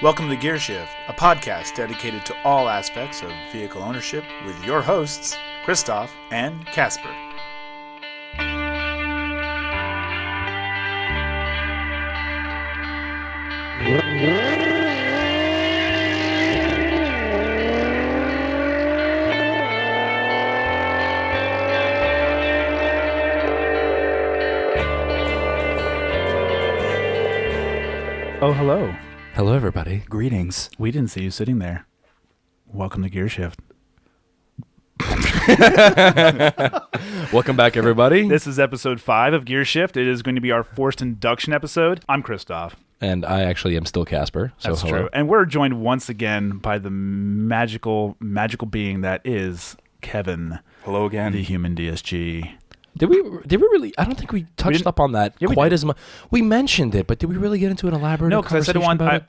Welcome to Gear Shift, a podcast dedicated to all aspects of vehicle ownership with your hosts, Christof and Kacper. Oh, hello. Hello, everybody. Greetings. We didn't see you sitting there. Welcome to Gear Shift. Welcome back, everybody. This is episode 5 of Gear Shift. It is going to be our Forced Induction episode. I'm Christof. And I actually am still Kacper. So That's hello. true. And we're joined once again by the magical being that is Kevin. Hello again. The Human DSG. Did we really? I don't think we touched up on that quite as much. We mentioned it, but did we really get into an elaborate No, because I said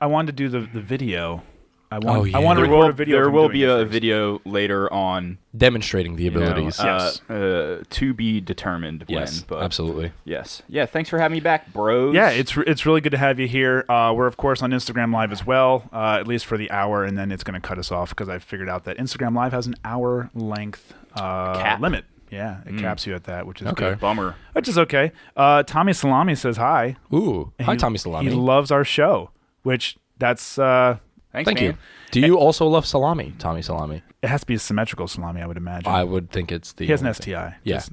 I wanted to do the video. I want to record a video. There will be a video later on demonstrating the abilities. Yes. To be determined Yes, when. But absolutely. Yes. Yeah, thanks for having me back, bros. Yeah, it's really good to have you here. We're, of course, on Instagram Live as well, at least for the hour, and then it's going to cut us off because I figured out that Instagram Live has an hour length limit. Yeah, it caps you at that, which is good. Bummer. Which is okay. Tommy Salami says hi. Ooh, hi, Tommy Salami. He loves our show, which that's... Thanks, Thank man. you. Do you also love salami, Tommy Salami? It has to be a symmetrical salami, I would imagine. I would think it's the... He has an only thing. STI. Yeah. Just-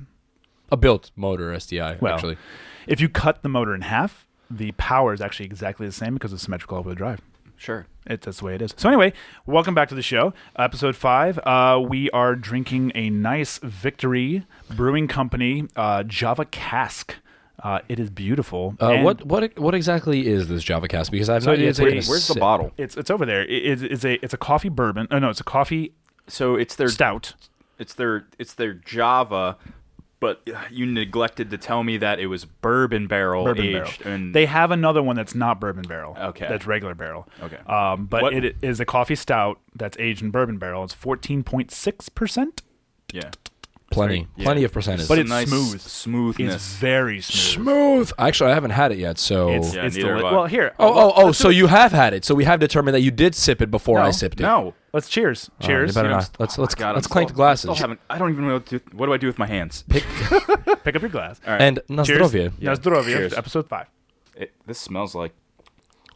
A built motor STI, Well, actually. if you cut the motor in half, the power is actually exactly the same because it's symmetrical all-wheel drive. Sure. That's the way it is. So anyway, welcome back to the show. Episode 5. We are drinking a nice Victory Brewing Company Java Cask. It is beautiful. What exactly is this Java Cask? Because I've not yet taken a Where's the sip. bottle? It's over there. It's a coffee bourbon. Oh no, it's a coffee So it's their stout. It's their Java, but you neglected to tell me that it was bourbon barrel aged. And They have another one that's not bourbon barrel. Okay. That's regular barrel. Okay. But What- it is a coffee stout that's aged in bourbon barrel. It's 14.6%. yeah. Plenty of percentage. But Some it's nice smooth. Smoothness. It's very smooth. smooth. Actually, I haven't had it yet, so... It's neither have I. well, here. So you have had it. So we have determined that you did sip it before I sipped it. No. Let's cheers. Oh, Cheers. you better You know, not. Let's God, I'm clank the still glasses. I don't even know what do I do with my hands. Pick up your glass. All right. And na Cheers. zdrowie. Na zdrowie. Cheers. Episode 5. This smells like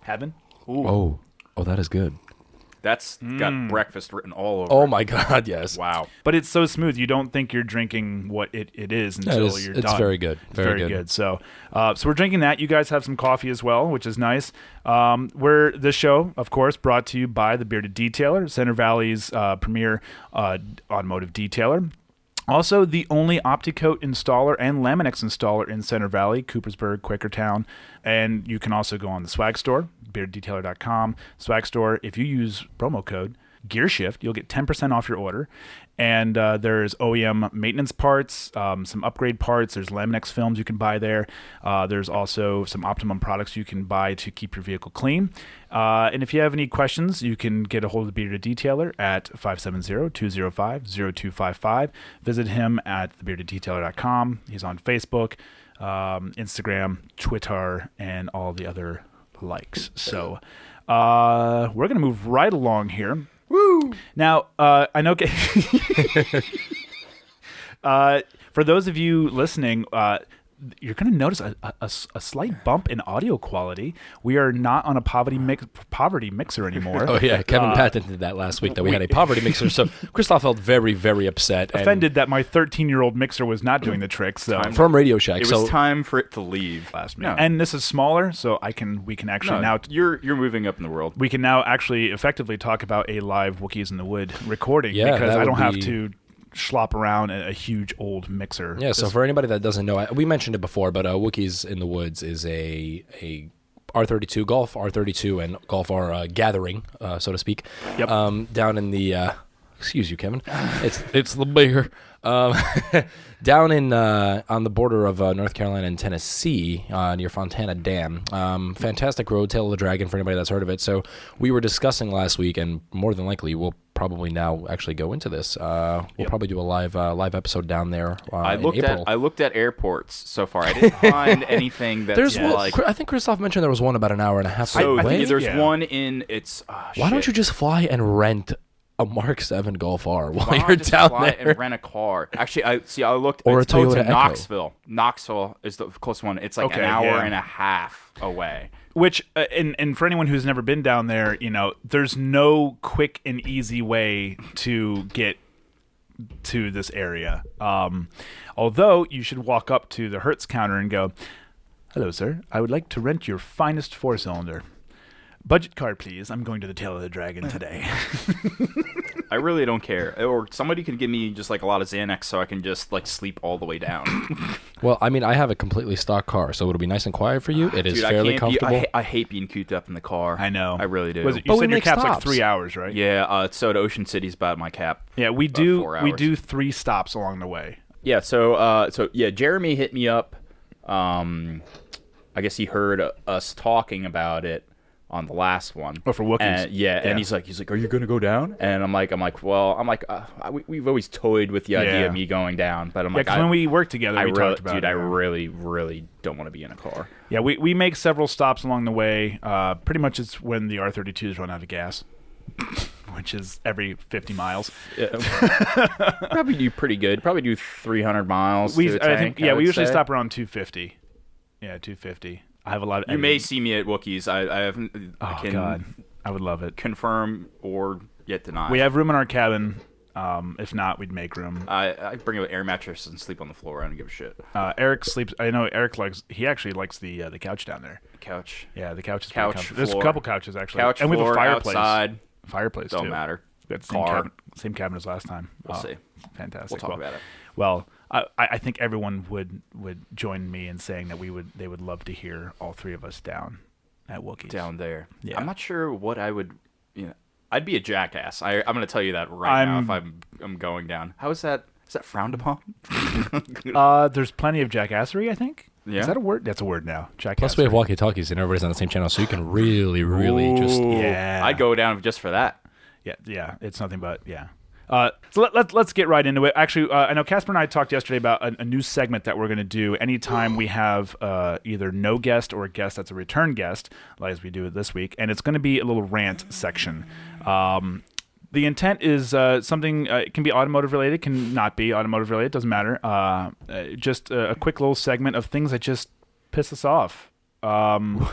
Heaven. Oh, that is good. that's got breakfast written all over. Oh it. my God, yes. Wow. But it's so smooth, you don't think you're drinking what it is until you're done. It's very good. It's very good. So we're drinking that. You guys have some coffee as well, which is nice. This show, of course, brought to you by the Bearded Detailer, Center Valley's premier automotive detailer. Also, the only OptiCoat installer and Laminex installer in Center Valley, Coopersburg, Quakertown. And you can also go on the swag store, beardeddetailer.com. Swag store, if you use promo code GEARSHIFT, you'll get 10% off your order. And there's OEM maintenance parts, some upgrade parts. There's Laminex films you can buy there. There's also some Optimum products you can buy to keep your vehicle clean. And if you have any questions, you can get a hold of the Bearded Detailer at 570-205-0255. Visit him at thebeardeddetailer.com. He's on Facebook, Instagram, Twitter, and all the other likes. So we're going to move right along here. Woo! Now, I know... for those of you listening... you're going to notice a slight bump in audio quality. We are not on a poverty mixer anymore. Oh, yeah. Kevin patented that last week that we had a poverty mixer. So Christoph felt very, very upset. Offended that my 13-year-old mixer was not doing the trick. So From Radio Shack. It was time for it to leave last minute. And this is smaller, so we can actually now... You're moving up in the world. We can now actually effectively talk about a live Wookiees in the Wood recording because I don't have to schlop around a huge old mixer. Yeah, so for anybody that doesn't know, we mentioned it before, but Wookiees in the Woods is a R32 Golf R32 and Golf R gathering, so to speak. Yep. Down in the excuse you, Kevin. It's the beer. Down in on the border of North Carolina and Tennessee, near Fontana Dam. Fantastic road, Tail of the Dragon for anybody that's heard of it. So we were discussing last week, and more than likely we'll probably now actually go into this. We'll probably do a live episode down there. I in April. looked at airports so far. I didn't find anything that's There's like. I think Christof mentioned there was one about an hour and a half So away. there's one in it's. Why don't you just fly and rent a Mark 7 Golf R while Why don't I you're just down fly there? And rent a car. Actually, I looked. Or it's a Toyota in Echo. Knoxville. Knoxville is the close one. It's like an hour and a half away. Which, and for anyone who's never been down there, there's no quick and easy way to get to this area. Although you should walk up to the Hertz counter and go, "Hello, sir. I would like to rent your finest 4-cylinder. Budget card, please. I'm going to the Tail of the Dragon today." I really don't care. Or somebody can give me just like a lot of Xanax so I can just like sleep all the way down. Well, I mean, I have a completely stock car, so it'll be nice and quiet for you. It is Dude, fairly comfortable. I hate being cooped up in the car. I know. I really do. You But we said your make cap's like stops. 3 hours, right? Yeah, so to Ocean City's about my cap. Yeah, we About do. 4 We hours. do 3 stops along the way. Yeah, so Jeremy hit me up. I guess he heard us talking about it on the last one. Oh, for Wookiees. And he's like, "Are you gonna go down?" And I'm like, we've always toyed with the idea Yeah. of me going down, but I'm like, because when we worked together, we talked about it. I really don't want to be in a car. Yeah, we make several stops along the way. Pretty much it's when the R32s run out of gas, which is every 50 miles. Probably do pretty good. Probably do 300 miles. We to a tank, I we would usually say. stop around 250. Yeah, 250. I have a lot of. You may see me at Wookiees. I haven't. I Oh can God, I would love it. confirm or yet deny. We have room in our cabin. If not, we'd make room. I bring an air mattress and sleep on the floor. I don't give a shit. Eric sleeps. I know Eric likes. He actually likes the couch down there. Couch. Yeah, the couch is pretty Couch, comfortable. There's a floor. couple couches actually, Couch, and we have a floor, fireplace. outside. Fireplace Don't too. matter. We got the same Car. same cabin as last time. We'll see. Fantastic. We'll talk about it. Well, I think everyone would join me in saying that they would love to hear all 3 of us down at Wookiees. Down there. Yeah. I'm not sure what I would. I'd be a jackass. I'm going to tell you that right now if I'm going down. How is that? Is that frowned upon? There's plenty of jackassery, I think. Yeah. Is that a word? That's a word now. Jackassery. Plus, we have walkie-talkies, and everybody's on the same channel, so you can really just... Ooh, Yeah. I'd go down just for that. Yeah. It's nothing but So let's get right into it. Actually, I know Casper and I talked yesterday about a new segment that we're going to do anytime we have either no guest or a guest that's a return guest, like as we do it this week, and it's going to be a little rant section. The intent is something. It can be automotive related, can not be automotive related. Doesn't matter. Just a quick little segment of things that just piss us off. Can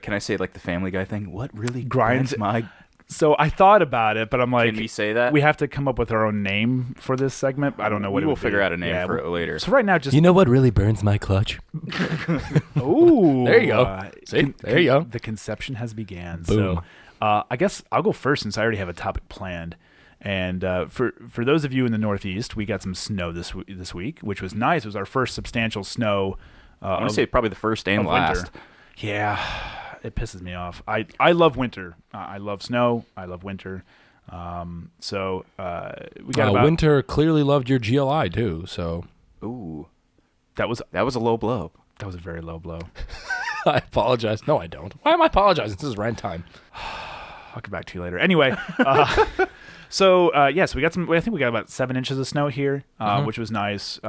I say like the Family Guy thing? What really Grinds my... So I thought about it, but I'm like, Can we say that? We have to come up with our own name for this segment. I don't know what We it will would figure be. out a name for it later. So right now, just You know what really burns my clutch? ooh, There you go. See? There you go. The conception has began. Boom. So I guess I'll go first since I already have a topic planned. And for those of you in the Northeast, we got some snow this week, which was nice. It was our first substantial snow. I want to say probably the first and of last. winter. Yeah, it pisses me off. I love winter. I love snow. I love winter. So we got about Winter clearly loved your GLI, too, so... Ooh, that was a low blow. a very low blow. I apologize. No, I don't. Why am I apologizing? This is rent time. I'll come back to you later. Anyway, so we got some. I think we got about 7 inches of snow here, which was nice.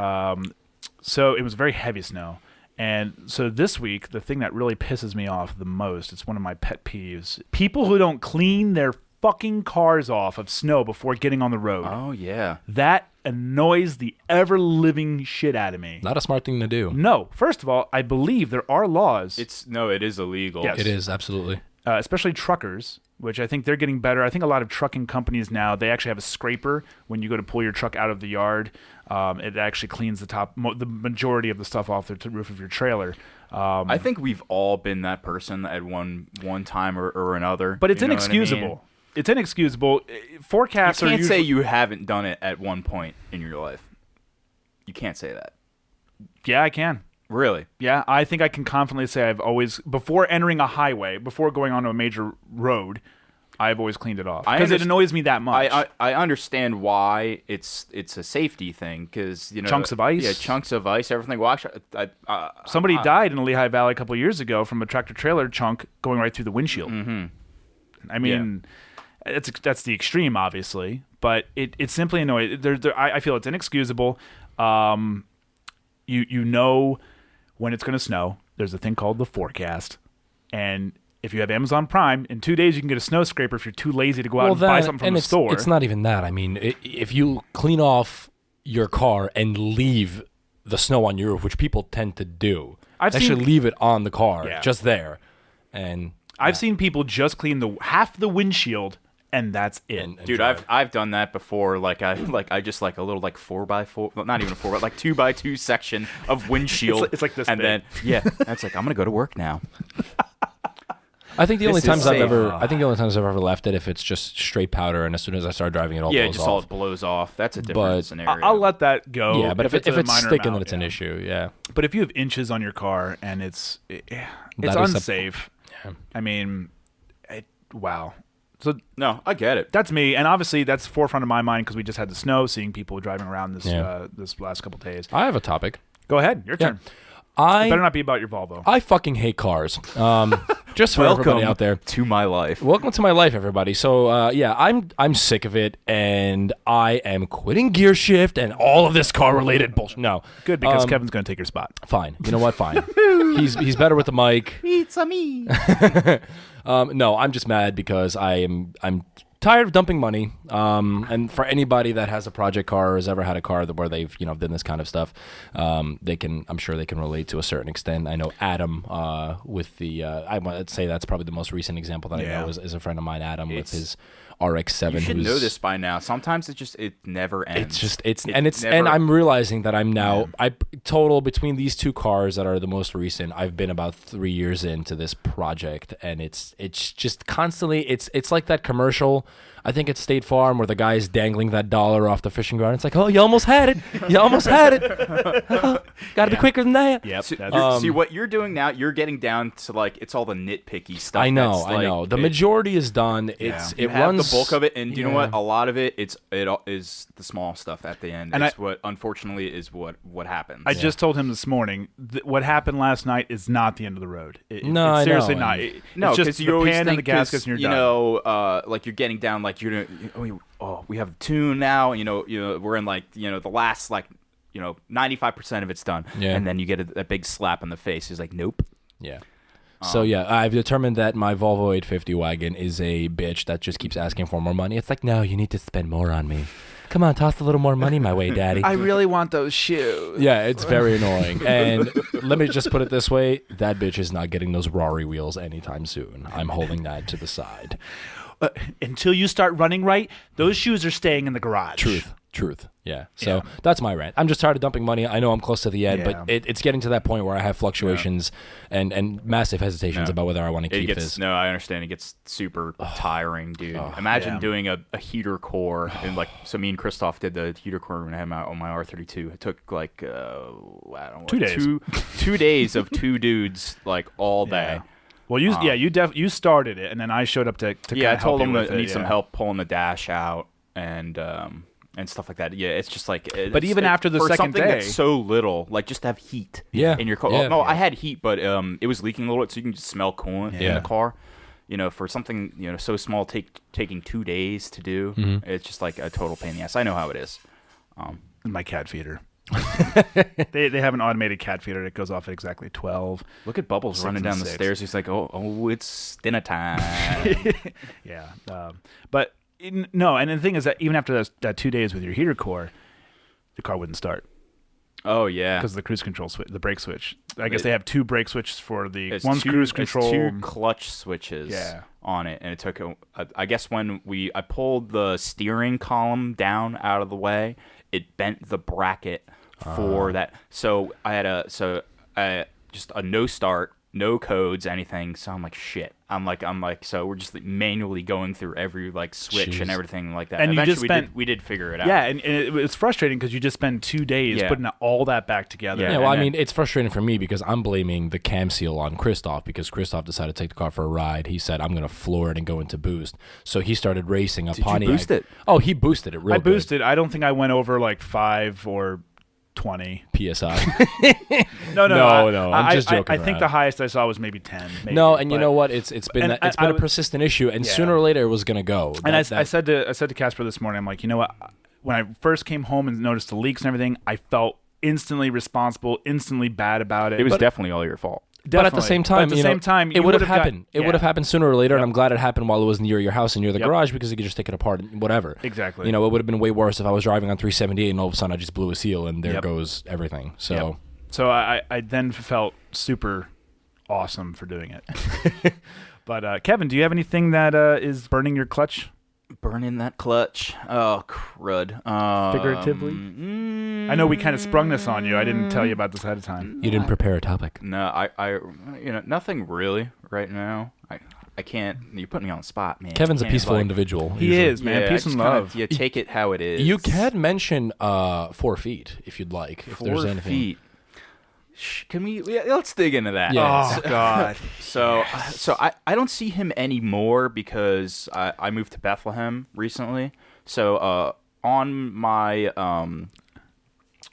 So it was very heavy snow, and so this week the thing that really pisses me off the most, it's one of my pet peeves: people who don't clean their fucking cars off of snow before getting on the road. Oh yeah. That annoys the ever-living shit out of me. Not a smart thing to do. No, first of all, I believe there are laws. It is illegal. Yes. It is, absolutely. Especially truckers, which I think they're getting better. I think a lot of trucking companies now, they actually have a scraper when you go to pull your truck out of the yard. It actually cleans the majority of the stuff off the roof of your trailer. I think we've all been that person at one time or another. But it's You know what I inexcusable. mean? It's inexcusable. Forecasts You are can't usually... say you haven't done it at one point in your life. You can't say that. Yeah, I can. Really? Yeah, I think I can confidently say I've always, before entering a highway, before going onto a major road, I've always cleaned it off. Because it annoys me that much. I understand why it's a safety thing, because Chunks of ice? Yeah, chunks of ice, everything. Well, actually, Somebody died in the Lehigh Valley a couple of years ago from a tractor-trailer chunk going right through the windshield. Mm-hmm. I mean, That's the extreme, obviously, but it's simply annoying. I feel it's inexcusable. You know when it's going to snow. There's a thing called the forecast, and if you have Amazon Prime, in 2 days you can get a snow scraper if you're too lazy to go out and buy something from the store. It's not even that. I mean, if you clean off your car and leave the snow on your roof, which people tend to do, actually leave it on the car, just there. And I've seen people just clean half the windshield, and that's it. Dude, I've done that before. I just like a little 4x4, well, not even a 4, but 2x2 section of windshield. It's like this and big. Then that's like I'm gonna go to work now. I think the only times I've ever left it if it's just straight powder, and as soon as I start driving, it all blows off. all blows off. That's a different scenario. I'll let that go. Yeah, but if it's sticking, then it's an an issue. Yeah. But if you have inches on your car and it's unsafe. Yeah. I mean, wow. So no, I get it. That's me, and obviously that's forefront of my mind because we just had the snow, seeing people driving around this last couple days. I have a topic. Go ahead, your turn. It better not be about your Volvo. I fucking hate cars. Just for everybody out there. To my life. Welcome to my life, everybody. So I'm sick of it, and I am quitting Gear Shift and all of this car related bullshit. No, good, because Kevin's going to take your spot. Fine. You know what? Fine. He's better with the mic. It's a me. No, I'm just mad because I'm tired of dumping money. And for anybody that has a project car or has ever had a car where they've done this kind of stuff, I'm sure they can relate to a certain extent. I know Adam with the I want to say that's probably the most recent example that I know is a friend of mine, Adam, with his RX-7. You should know this by now. Sometimes it never ends. And I'm realizing that I'm now total between these two cars that are the most recent. I've been about 3 years into this project, and it's just constantly it's like that commercial. I think it's State Farm where the guy is dangling that dollar off the fishing ground. It's like, oh, you almost had it. You almost had it. Got to be quicker than that. Yep. See, what you're doing now, you're getting down to it's all the nitpicky stuff. I know. The majority is done. It runs the bulk of it, and you know what? A lot of it is the small stuff at the end. And what unfortunately is what happens. I just told him this morning what happened last night is not the end of the road. It's seriously not. No, it's just the pan and the gaskets, and you're done. Like you're getting down. Like we have a tune now. We're in the last 95% of it's done, and then you get a big slap in the face. He's like, nope. Yeah. So I've determined that my Volvo 850 wagon is a bitch that just keeps asking for more money. It's like, no, you need to spend more on me. Come on, toss a little more money my way, Daddy. I really want those shoes. Yeah, it's very annoying. And let me just put it this way: that bitch is not getting those Rari wheels anytime soon. I'm holding that to the side. Until you start running right, those shoes are staying in the garage. Truth. Yeah. So that's my rant. I'm just tired of dumping money. I know I'm close to the end, but it's getting to that point where I have fluctuations and massive hesitations about whether I want to keep this. No, I understand. It gets super tiring, dude. Imagine doing a heater core. And so me and Christof did the heater core when I had on my R32. It took 2 days. 2 days of two dudes all day. Well, you started it, and then I showed up to I told him I need some help pulling the dash out and stuff like that. Yeah, it's just but even after the second something day, that's so little, just to have heat in your car. I had heat, but it was leaking a little bit, so you can just smell coolant in the car. For something so small, taking 2 days to do, it's just a total pain in the ass. I know how it is. My cat feeder. they have an automated cat feeder that goes off at exactly 12. Look at Bubbles running down the stairs. He's like, oh, it's dinner time. Yeah. But no, and the thing is that even after that 2 days with your heater core, the car wouldn't start. Oh, yeah. Because of the cruise control switch, the brake switch. I guess they have two brake switches for one's cruise control. It's 2 clutch switches on it. And it took, I guess when I pulled the steering column down out of the way, it bent the bracket for that. So I had just a no start, no codes, anything. So I'm like, shit. I'm like, so we're just manually going through every switch and everything like that. And eventually we did figure it out. Yeah, and it's frustrating because you just spend 2 days putting all that back together. Yeah, well, I mean, it's frustrating for me because I'm blaming the cam seal on Christof because Christof decided to take the car for a ride. He said, I'm going to floor it and go into boost. So he started racing a Pontiac. Did you boost it? Oh, he boosted it real good. I boosted. I don't think I went over 5 or 20 PSI. No. I'm just joking. I think the highest I saw was maybe 10. Maybe, no, and you know what? It's been a was- persistent issue, and sooner or later it was going to go. And I said to Kacper this morning, I'm like, you know what? When I first came home and noticed the leaks and everything, I felt instantly responsible, instantly bad about it. It was definitely all your fault. But at the same time, it would have happened. It would have happened sooner or later, and I'm glad it happened while it was near your house and near the garage because you could just take it apart and whatever. Exactly. It would have been way worse if I was driving on 378 and all of a sudden I just blew a seal and there goes everything. So, so I then felt super awesome for doing it. But Kevin, do you have anything that is burning your clutch? Burning that clutch. Oh, crud. Figuratively? I know we kind of sprung this on you. I didn't tell you about this ahead of time. You didn't prepare a topic. No, I nothing really right now. I can't. You put me on the spot, man. Kevin's a peaceful individual. He is, man. Peace and love. Yeah, take it how it is. You can mention 4 feet if you'd like. If there's 4 anything. feet. Can we? Let's dig into that. Yeah. Oh God. So I don't see him anymore because I moved to Bethlehem recently. So on my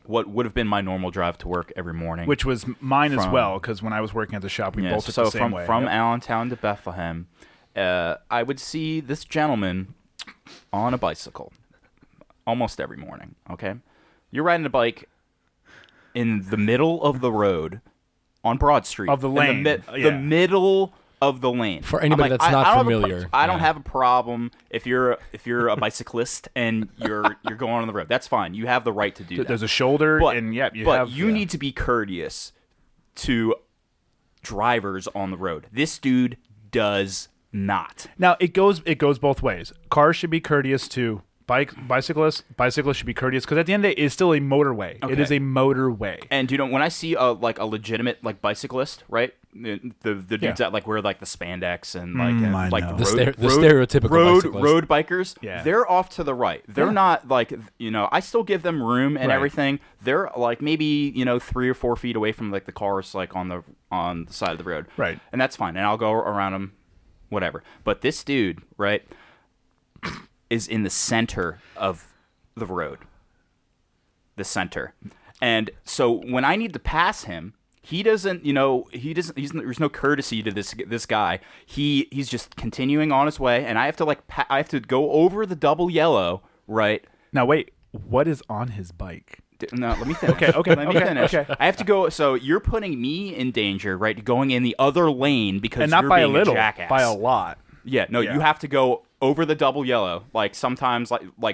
what would have been my normal drive to work every morning, Which was mine as well, because when I was working at the shop, we both took the same way. From Allentown to Bethlehem, I would see this gentleman on a bicycle almost every morning. Okay, you're riding a bike in the middle of the road on Broad Street. Of the lane. The middle of the lane. For anybody that's not familiar. I don't have a problem if you're a bicyclist and you're going on the road. That's fine. You have the right to do that. There's a shoulder, and you need to be courteous to drivers on the road. This dude does not. Now, it goes both ways. Cars should be courteous to bicyclists. Bicyclists should be courteous because at the end of the day, it's still a motorway. Okay. It is a motorway. And when I see a legitimate bicyclist, right? The dudes that wear the spandex and the stereotypical road bikers, yeah. They're off to the right. They're not I still give them room and everything. They're maybe 3 or 4 feet away from the cars on the side of the road. Right. And that's fine. And I'll go around them, whatever. But this dude, right, is in the center of the road. The center. And so when I need to pass him, there's no courtesy to this guy. He's just continuing on his way, and I have to I have to go over the double yellow, right? Now wait, what is on his bike? No, let me finish. Okay, let me finish. Okay. I have to go. So you're putting me in danger, right? Going in the other lane because and not you're by being a little, jackass. by a lot. Yeah, no, you have to go over the double yellow. Sometimes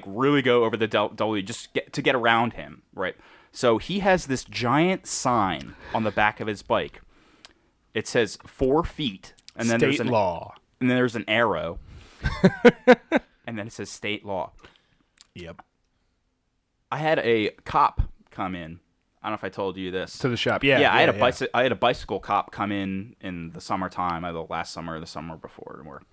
really go over the double just to get around him, right? So he has this giant sign on the back of his bike. It says 4 feet, and then there's law, and then there's an arrow, and then it says state law. Yep. I had a cop come in. I don't know if I told you this. To the shop, I had a bicycle cop come in the summertime, either last summer or the summer before to work.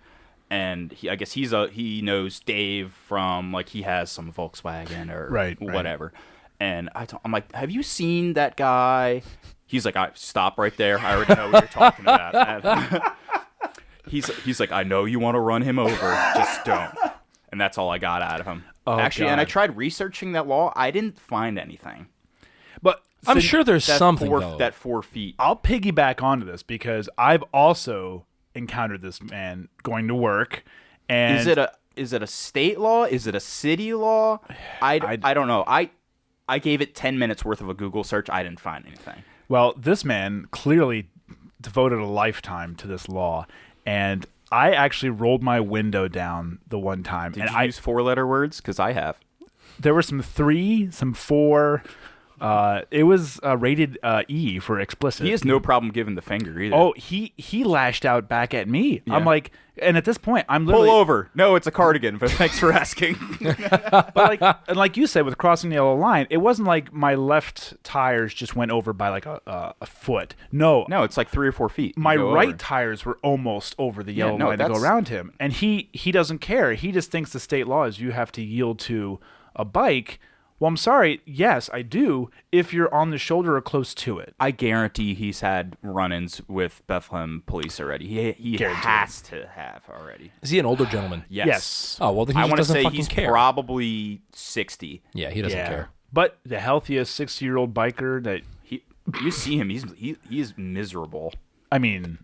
And I guess he knows Dave from he has some Volkswagen or whatever. Right. And I'm like, have you seen that guy? He's like, stop right there. I already know what you're talking about. He's like, I know you want to run him over, just don't. And that's all I got out of him. Oh, actually, God. And I tried researching that law. I didn't find anything. But I'm sure there's something that 4 feet. I'll piggyback onto this because I've also encountered this man going to work. And is it a state law? Is it a city law? I don't know. I gave it 10 minutes worth of a Google search. I didn't find anything. Well, this man clearly devoted a lifetime to this law, and I actually rolled my window down the one time. Did you use 4-letter words? Because I have. There were some 3, some 4. It was rated E for explicit. He has no problem giving the finger either. Oh, he lashed out back at me. Yeah. I'm like, and at this point, I'm literally pull over. No, it's a cardigan. But thanks for asking. But like you said, with crossing the yellow line, it wasn't like my left tires just went over by a foot. No, it's 3 or 4 feet. My right tires were almost over the yellow line to go around him, and he doesn't care. He just thinks the state law is you have to yield to a bike. Well, I'm sorry. Yes, I do. If you're on the shoulder or close to it, I guarantee he's had run-ins with Bethlehem police already. He has to have already. Is he an older gentleman? Yes. Oh well, then he just doesn't fucking care. He's probably 60. Yeah, he doesn't care. but the healthiest 60-year-old biker that you see him, he's miserable. I mean,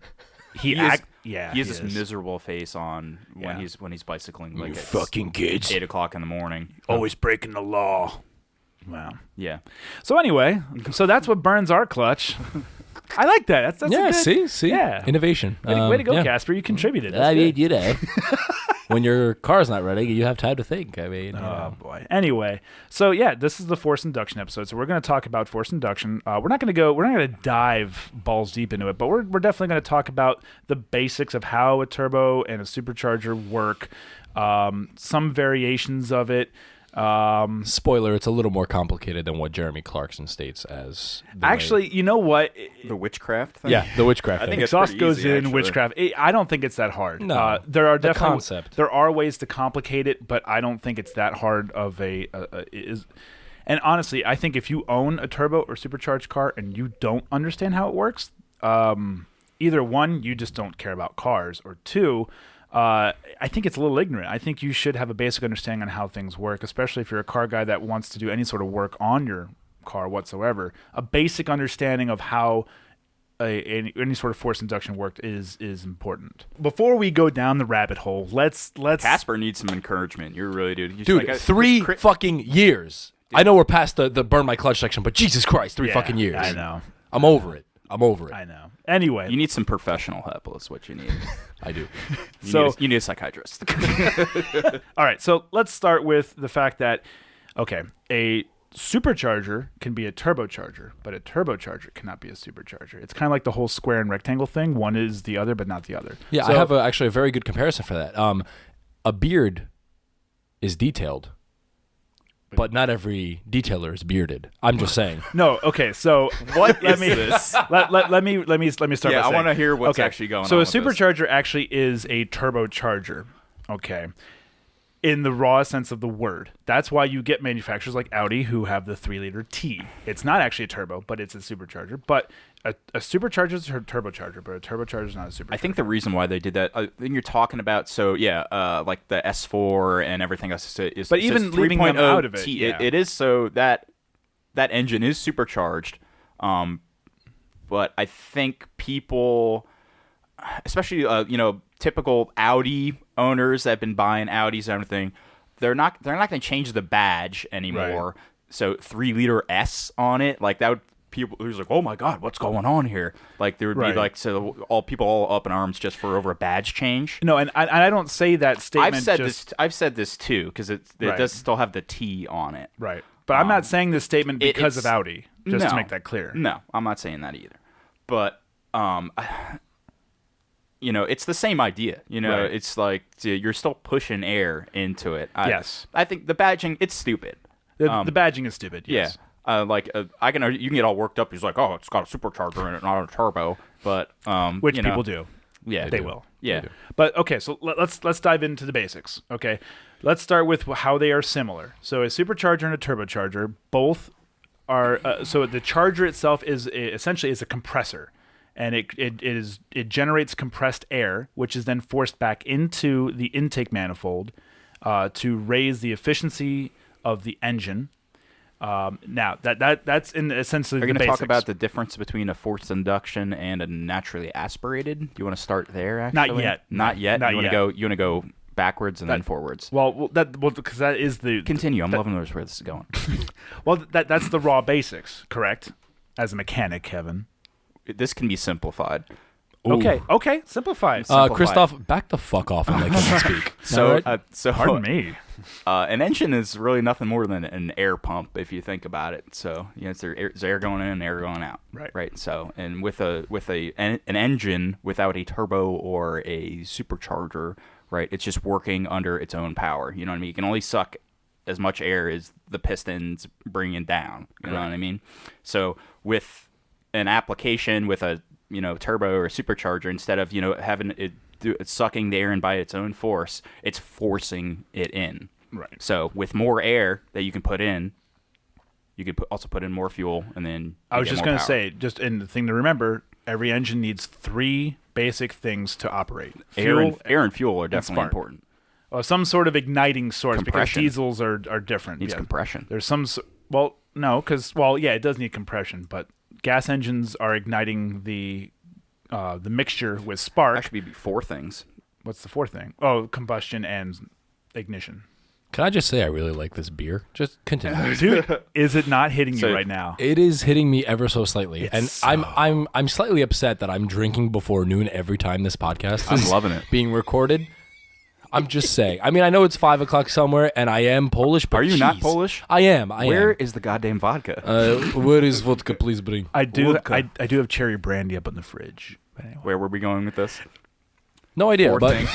he has this miserable face on when he's bicycling. Like, you fucking kids. 8 o'clock in the morning. Always breaking the law. Wow. Yeah. So anyway, that's what burns our clutch. I like that. That's yeah. a good, See. Yeah. Innovation. Way to go, yeah. Casper. You contributed. I mean, you know, when your car's not running, you have time to think. I mean, oh boy. Anyway, so yeah, this is the Forced Induction episode. So we're going to talk about Forced Induction. We're not going to dive balls deep into it, but we're definitely going to talk about the basics of how a turbo and a supercharger work. Some variations of it. Spoiler: it's a little more complicated than what Jeremy Clarkson states as. Actually, you know what? The witchcraft thing? Yeah, the witchcraft. I thing. think it's exhaust pretty goes easy, in actually. witchcraft. I don't think it's that hard. No, there are the definitely concept. There are ways to complicate it, but I don't think it's that hard of a is. And honestly, I think if you own a turbo or supercharged car and you don't understand how it works, either one, you just don't care about cars, or two, I think it's a little ignorant. I think you should have a basic understanding on how things work, especially if you're a car guy that wants to do any sort of work on your car whatsoever. A basic understanding of how any sort of forced induction worked is important. Before we go down the rabbit hole, let's Casper needs some encouragement. You really do. Dude, 3 fucking years. Dude. I know we're past the burn my clutch section, but Jesus Christ, 3 fucking years. I know. I'm over it. I know. Anyway. You need some professional help. That's what you need. I do. You need a psychiatrist. All right, so let's start with the fact that, okay, a supercharger can be a turbocharger, but a turbocharger cannot be a supercharger. It's kind of like the whole square and rectangle thing. One is the other, but not the other. Yeah, so, I have actually a very good comparison for that. A beard is detailed, but not every detailer is bearded. I'm just saying. No, okay. So what is this? Let me start. Yeah, by I want to saying, hear what's okay, actually going on. So a with supercharger actually is a turbocharger. Okay. In the raw sense of the word. That's why you get manufacturers like Audi who have the 3-liter T. It's not actually a turbo, but it's a supercharger. But a supercharger is a turbocharger, but a turbocharger is not a supercharger. I think the reason why they did that, I think you're talking about, like the S4 and everything else is. But even leaving them out of it, it is so that engine is supercharged. But I think people, especially typical Audi owners that have been buying Audis and everything, they're not going to change the badge anymore. Right. So 3-liter S on it, like that would. People who's like, oh my god, what's going on here? Like there would be like all up in arms just for over a badge change. No, and I don't say that statement. I've said this too because it does still have the T on it. Right, but I'm not saying this statement because of Audi. Just to make that clear. No, I'm not saying that either. But it's the same idea. Right. It's like you're still pushing air into it. Yes, I think the badging it's stupid. The badging is stupid. Yes. Yeah. You can get all worked up. He's like, oh, it's got a supercharger in it, not a turbo. But which people do. Yeah, they will. Yeah. But okay, so let's dive into the basics. Okay, let's start with how they are similar. So a supercharger and a turbocharger both are. So the charger itself is essentially a compressor, and it generates compressed air, which is then forced back into the intake manifold to raise the efficiency of the engine. Now that's in essentially. Are you going to talk about the difference between a forced induction and a naturally aspirated? Do you want to start there? Actually, not yet. You want to go backwards and then forwards. Because that is the continue. I'm loving where this is going. Well, that's the raw basics, correct? As a mechanic, Kevin. This can be simplified. Okay, simplify. Christof, back the fuck off and let him speak. So pardon me. An engine is really nothing more than an air pump, if you think about it. So there's air going in and air going out. Right. So and with an engine without a turbo or a supercharger, right, it's just working under its own power. You know what I mean? You can only suck as much air as the pistons bringing down. You know what I mean? So with an application with a turbo or a supercharger, instead of having it sucking the air in by its own force, it's forcing it in. Right. So with more air that you can put in, you could also put in more fuel, and then I was just going to say, and the thing to remember, every engine needs 3 basic things to operate. Air and fuel are definitely important. Some sort of igniting source, because Compression. diesels are different. Needs compression. There's some Well, no, because it does need compression, but gas engines are igniting the mixture with spark. Actually, be 4 things. What's the fourth thing? Oh, combustion and ignition. Can I just say I really like this beer? Just continue. Dude, is it not hitting you right now? It is hitting me ever so slightly, I'm slightly upset that I'm drinking before noon every time this podcast is loving it. being recorded. I'm just saying. I mean, I know it's 5 o'clock somewhere, and I am Polish. But Are you not geez, Polish? I am. Where is the goddamn vodka? Where is vodka? Please bring. I do have cherry brandy up in the fridge. But anyway. Where were we going with this? No idea. 4 but things.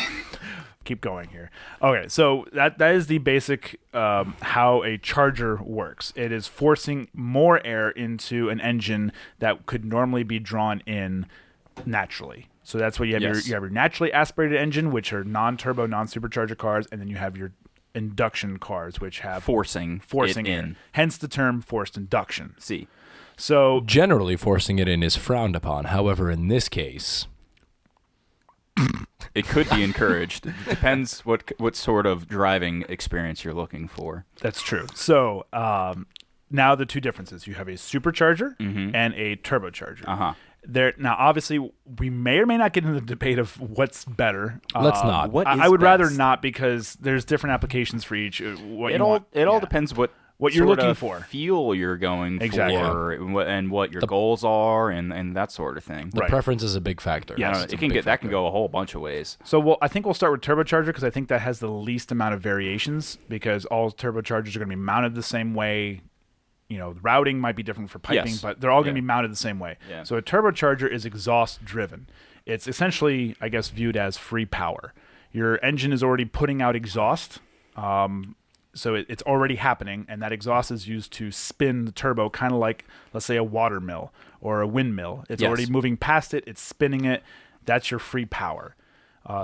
Keep going here. Okay, so that is the basic how a charger works. It is forcing more air into an engine that could normally be drawn in naturally. So that's what you have. Yes. You have your naturally aspirated engine, which are non-turbo, non-supercharger cars, and then you have your induction cars, which have Forcing air. in. Hence the term forced induction. See. So generally, forcing it in is frowned upon. However, in this case, it could be encouraged. It depends what sort of driving experience you're looking for. that's true. So now the two differences: you have a supercharger and a turbocharger. Uh-huh. There now, obviously, we may or may not get into the debate of what's better. Let's not. What I is would rather best? not, because there's different applications for each. What It you all want. it all Yeah. depends what you're sort looking of for. fuel you're going Exactly. for, and what your goals are, and that sort of thing. the Right. preference is a big factor. Yes. I don't know, It's a it can big get that factor. can go a whole bunch of ways. So I think we'll start with turbocharger, because I think that has the least amount of variations, because all turbochargers are going to be mounted the same way. You know, the routing might be different for piping, Yes. but they're all going to Yeah. be mounted the same way. Yeah. So a turbocharger is exhaust driven. It's essentially, I guess, viewed as free power. Your engine is already putting out exhaust, so it's already happening, and that exhaust is used to spin the turbo, kind of like, let's say, a water mill or a windmill. It's Yes. already moving past it. It's spinning it. That's your free power.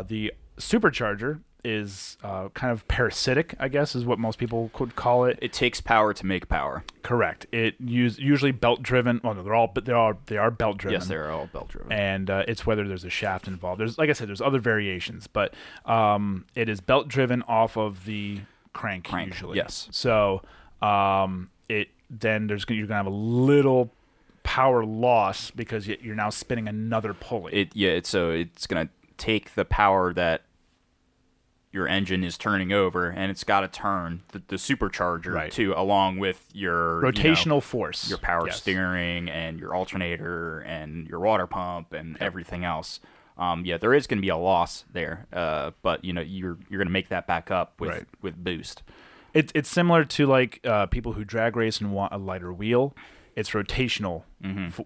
The supercharger is kind of parasitic, I guess, is what most people could call it. It takes power to make power. Correct. It usually belt driven. Well, no, they are belt driven. Yes, they're all belt driven. And it's whether there's a shaft involved. There's, like I said, there's other variations, but it is belt driven off of the crank usually. Yes. So you're gonna have a little power loss because you're now spinning another pulley. It's gonna take the power that your engine is turning over, and it's got to turn the supercharger Right. too, along with your rotational force, your power Yes. steering and your alternator and your water pump and everything else. There is going to be a loss there, but you're going to make that back up with Right. with boost. It's similar to like people who drag race and want a lighter wheel. It's rotational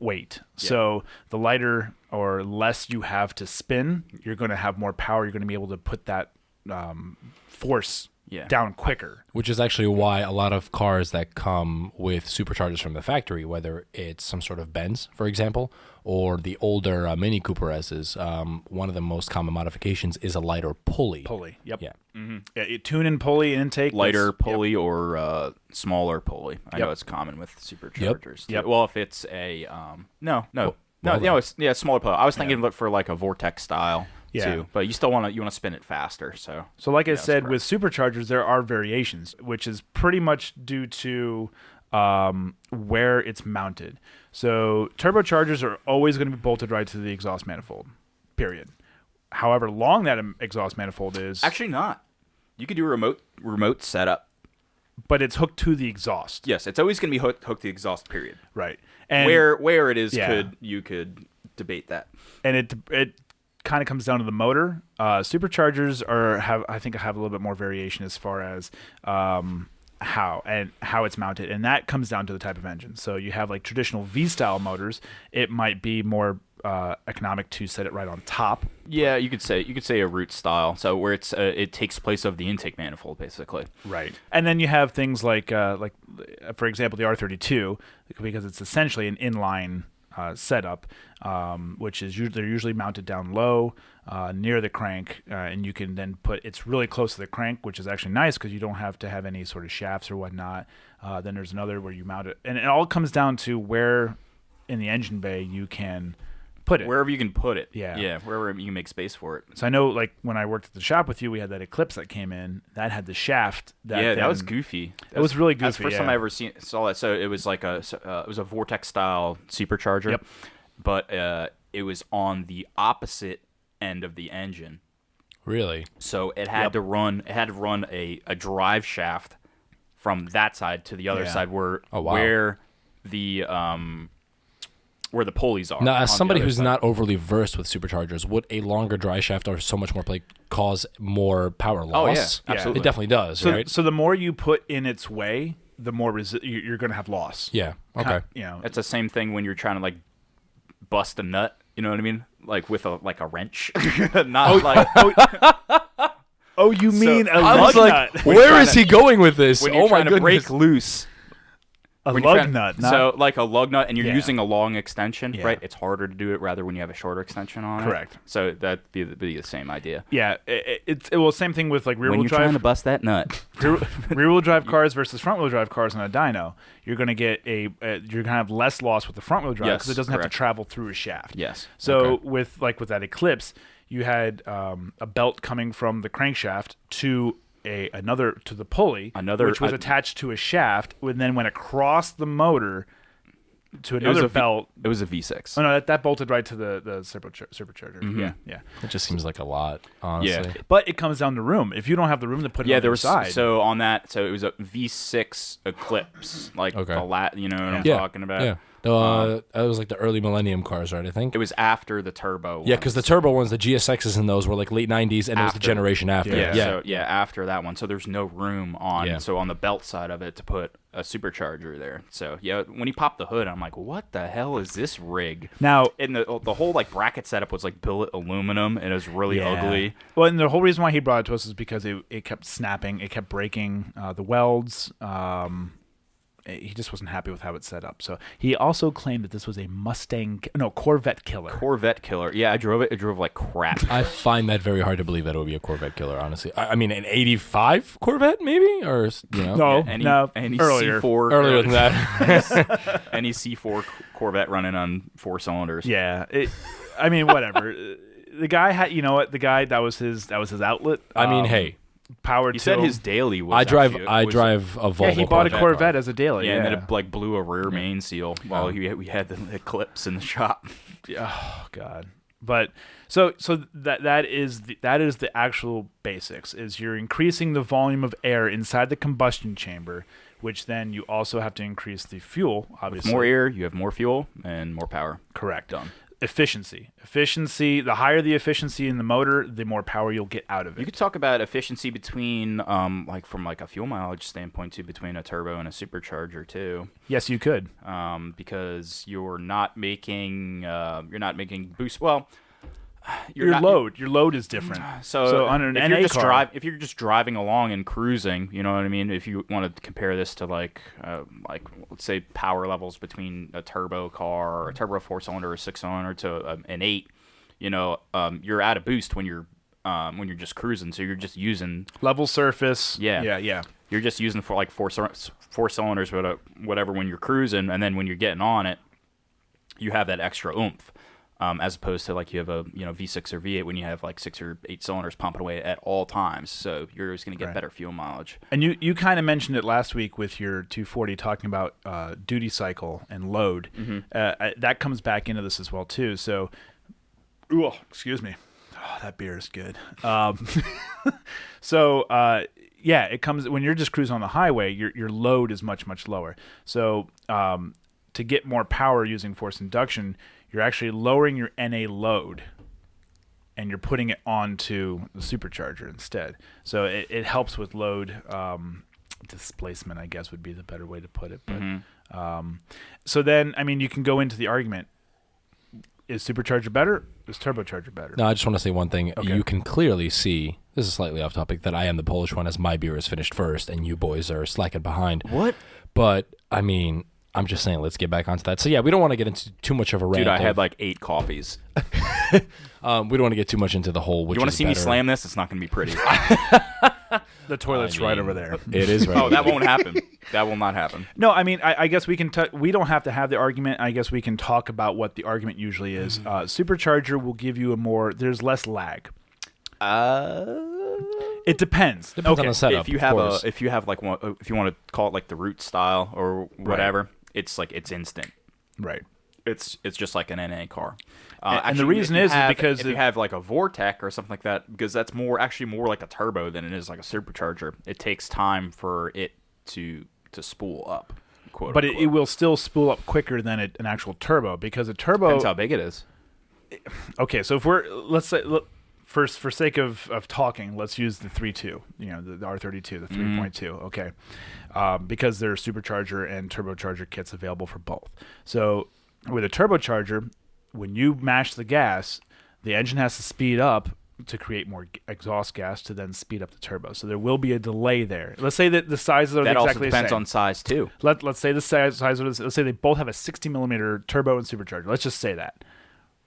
weight. Yeah. So the lighter or less you have to spin, you're going to have more power. You're going to be able to put that force down quicker. Which is actually why a lot of cars that come with superchargers from the factory, whether it's some sort of Benz, for example, or the older Mini Cooper S's, one of the most common modifications is a lighter pulley. Yep. Yeah. Tune in pulley intake. Lighter that's- pulley or smaller pulley. I know Yep. it's common with superchargers. Yep. Well, if it's a well, it's smaller pulley. I was thinking look for like a Vortex style Yeah. too, but you still want to spin it faster. So So like I that's said, correct. with superchargers, there are variations, which is pretty much due to where it's mounted. So turbochargers are always going to be bolted right to the exhaust manifold, period. However long that exhaust manifold is, actually not. You could do a remote setup. but it's hooked to the exhaust. Yes, it's always going to be hooked to the exhaust. Period. Right. And Where it is, Yeah. you could debate that. and it kind of comes down to the motor. Superchargers have a little bit more variation as far as how it's mounted, and that comes down to the type of engine. So you have like traditional V-style motors. It might be more economic to set it right on top. Yeah, you could say a root style. So where it takes place of the intake manifold, basically. Right. And then you have things like for example, the R32, because it's essentially an inline setup, which is they're usually mounted down low near the crank, and you can then it's really close to the crank, which is actually nice because you don't have to have any sort of shafts or whatnot. Then there's another where you mount it, and it all comes down to where in the engine bay you can put it. Wherever you can put it. Yeah. Wherever you can make space for it. So I know, like, when I worked at the shop with you, we had that Eclipse that came in. That had the shaft. That was goofy. It was really goofy. That's the first time I ever saw that. So it was like it was a Vortex-style Supercharger. Yep. But it was on the opposite end of the engine. Really? So it had to run. It had to run a drive shaft from that side to the other side where the pulleys are. Now, as somebody who's not overly versed with superchargers, would a longer drive shaft or so much more plate cause more power loss? Oh, yeah. Absolutely. It definitely does, right? So the more you put in its way, the more you're going to have loss. Yeah. Okay. It's the same thing when you're trying to like bust a nut. You know what I mean? Like with a wrench, not like. Oh, you mean a I lug was like, nut? where is he going with this? When you're trying to break loose. A lug nut. So like a lug nut, and you're using a long extension, right? It's harder to do it rather when you have a shorter extension on it. Correct. So that'd be the same idea. Yeah, well, same thing with like rear When wheel you're drive. trying to bust that nut. rear wheel drive cars versus front wheel drive cars on a dyno, you're going to get you're going to have less loss with the front wheel drive because it doesn't have to travel through a shaft. Yes. So with that Eclipse, you had a belt coming from the crankshaft to the pulley, which was attached to a shaft, and then went across the motor to another belt. It was a V6. Oh no, that bolted right to the Supercharger. Mm-hmm. Yeah. It just seems like a lot, honestly. Yeah. But it comes down to room. If you don't have the room to put it on the side. So on that, so it was a V6 Eclipse, like you know what I'm talking about. Yeah. It was like the early Millennium cars, right? I think it was after the turbo. Yeah, because the turbo ones, the GSXs in those were like late '90s, and it was the generation after. Yeah. After that one, so there's no room on. So on the belt side of it to put a supercharger there. So when he popped the hood, I'm like, what the hell is this rig? Now, and the whole like bracket setup was like billet aluminum, and it was really ugly. Well, and the whole reason why he brought it to us is because it kept snapping, it kept breaking the welds. He just wasn't happy with how it's set up. So he also claimed that this was a Corvette Killer. Corvette Killer. Yeah, I drove it. It drove like crap. I find that very hard to believe that it would be a Corvette Killer, honestly. I mean, an 85 Corvette, maybe? Or, No, any earlier. C4. Earlier than that. Any C4 Corvette running on 4 cylinders. Yeah. I mean, whatever. The guy had, the guy, that was his outlet. I mean, hey. Powered. You said his daily was. I drive a Volvo. Yeah, he bought a Corvette as a daily. Yeah, and then it like blew a rear main seal while we had the Eclipse in the shop. Oh God! But so that is the actual basics. Is you're increasing the volume of air inside the combustion chamber, which then you also have to increase the fuel. Obviously, with more air, you have more fuel and more power. Correct. Done. Efficiency. The higher the efficiency in the motor, the more power you'll get out of it. You could talk about efficiency between, from a fuel mileage standpoint too, between a turbo and a supercharger too. Yes, you could. Because you're not making boost. Well, your load is different. So on an if NA you're just car, if you're just driving along and cruising, you know what I mean. If you want to compare this to like let's say power levels between a turbo car or a turbo 4-cylinder or 6-cylinder to an 8, you're at a boost when you're just cruising. So you're just using level surface. Yeah. You're just using for like four cylinders, whatever when you're cruising, and then when you're getting on it, you have that extra oomph. As opposed to like you have a V6 or V8 when you have like 6 or 8 cylinders pumping away at all times, so you're always going to get better fuel mileage. And you kind of mentioned it last week with your 240 talking about duty cycle and load. Mm-hmm. That comes back into this as well too. So, excuse me, that beer is good. It comes when you're just cruising on the highway. Your load is much lower. So to get more power using forced induction, you're actually lowering your NA load, and you're putting it onto the supercharger instead. So it helps with load displacement, I guess would be the better way to put it. But so then, I mean, you can go into the argument: is supercharger better? Is turbocharger better? No, I just want to say one thing. Okay. You can clearly see, this is slightly off topic, that I am the Polish one, as my beer is finished first, and you boys are slacking behind. What? But I mean, I'm just saying, let's get back onto that. So yeah, we don't want to get into too much of a rant. Dude, I had like 8 coffees. We don't want to get too much into the whole. You want to see me slam this? It's not going to be pretty. The toilet's right over there. It is right. Oh, that won't happen. That will not happen. No, I mean, I guess we can. We don't have to have the argument. I guess we can talk about what the argument usually is. Supercharger will give you there's less lag. It depends. Depends on the setup. If you have like one, if you want to call it like the root style or whatever, it's like it's instant. Right. It's just like an NA car. And the reason is because if you have like a Vortec or something like that, because that's more like a turbo than it is like a supercharger. It takes time for it to spool up. But it will still spool up quicker than an actual turbo, because a turbo depends how big it is. Okay, so if let's say for sake of talking, let's use the 3.2, the R32, the 3.2, okay, because there are supercharger and turbocharger kits available for both. So with a turbocharger, when you mash the gas, the engine has to speed up to create more exhaust gas to then speed up the turbo. So there will be a delay there. Let's say that the sizes are exactly the same. That also depends on size too. Let's say the size let's say they both have a 60 millimeter turbo and supercharger. Let's just say that.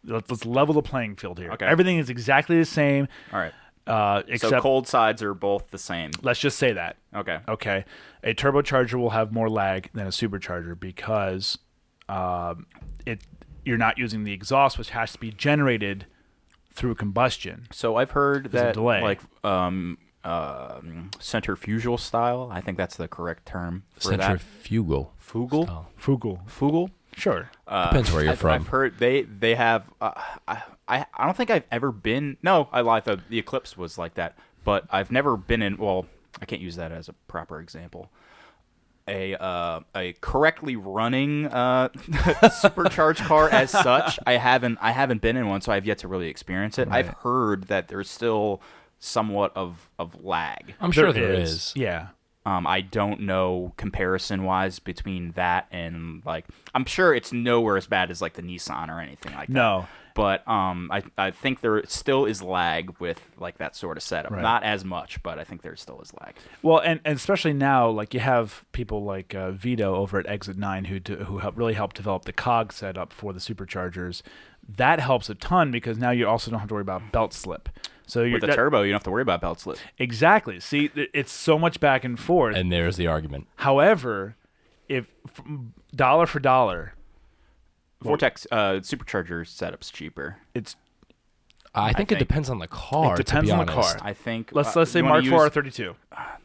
Let's level the playing field here. Okay. Everything is exactly the same. All right. Except so cold sides are both the same. Let's just say that. Okay. Okay. A turbocharger will have more lag than a supercharger because you're not using the exhaust, which has to be generated through combustion. So I've heard There's a that delay. like centrifugal style. I think that's the correct term for Centrifugal. that. Fugal. Fugal. Sure. Depends where you're from. I've heard they have. I don't think I've ever been. No, I lied. The Eclipse was like that, but I've never been in. Well, I can't use that as a proper example. A correctly running supercharged car as such. I haven't been in one, so I've yet to really experience it. Right. I've heard that there's still somewhat of lag. I'm sure there is. Yeah. I don't know comparison-wise between that and, like, I'm sure it's nowhere as bad as, like, the Nissan or anything like that. No. But I think there still is lag with, like, that sort of setup. Right. Not as much, but I think there still is lag. Well, and especially now, like, you have people like Vito over at Exit 9 who really helped develop the cog setup for the superchargers. That helps a ton because now you also don't have to worry about belt slip. So with the turbo, you don't have to worry about belt slip. Exactly. See, it's so much back and forth. And there's the argument. However, if dollar for dollar, Vortex supercharger setup's cheaper. I think it depends on the car. It depends on the car. I think. Let's say Mark IV R32.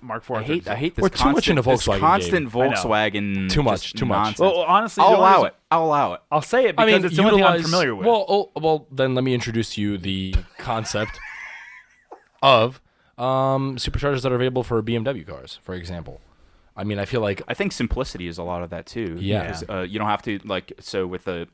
Mark IV. I hate this. We're too much into Volkswagen. Constant Volkswagen. Too much. Nonsense. Well, honestly, I'll allow it. I'll say it because it's the only thing I'm familiar with. Well, then let me introduce you the concept of superchargers that are available for BMW cars, for example. I mean, I think simplicity is a lot of that too. Yeah. Because you don't have to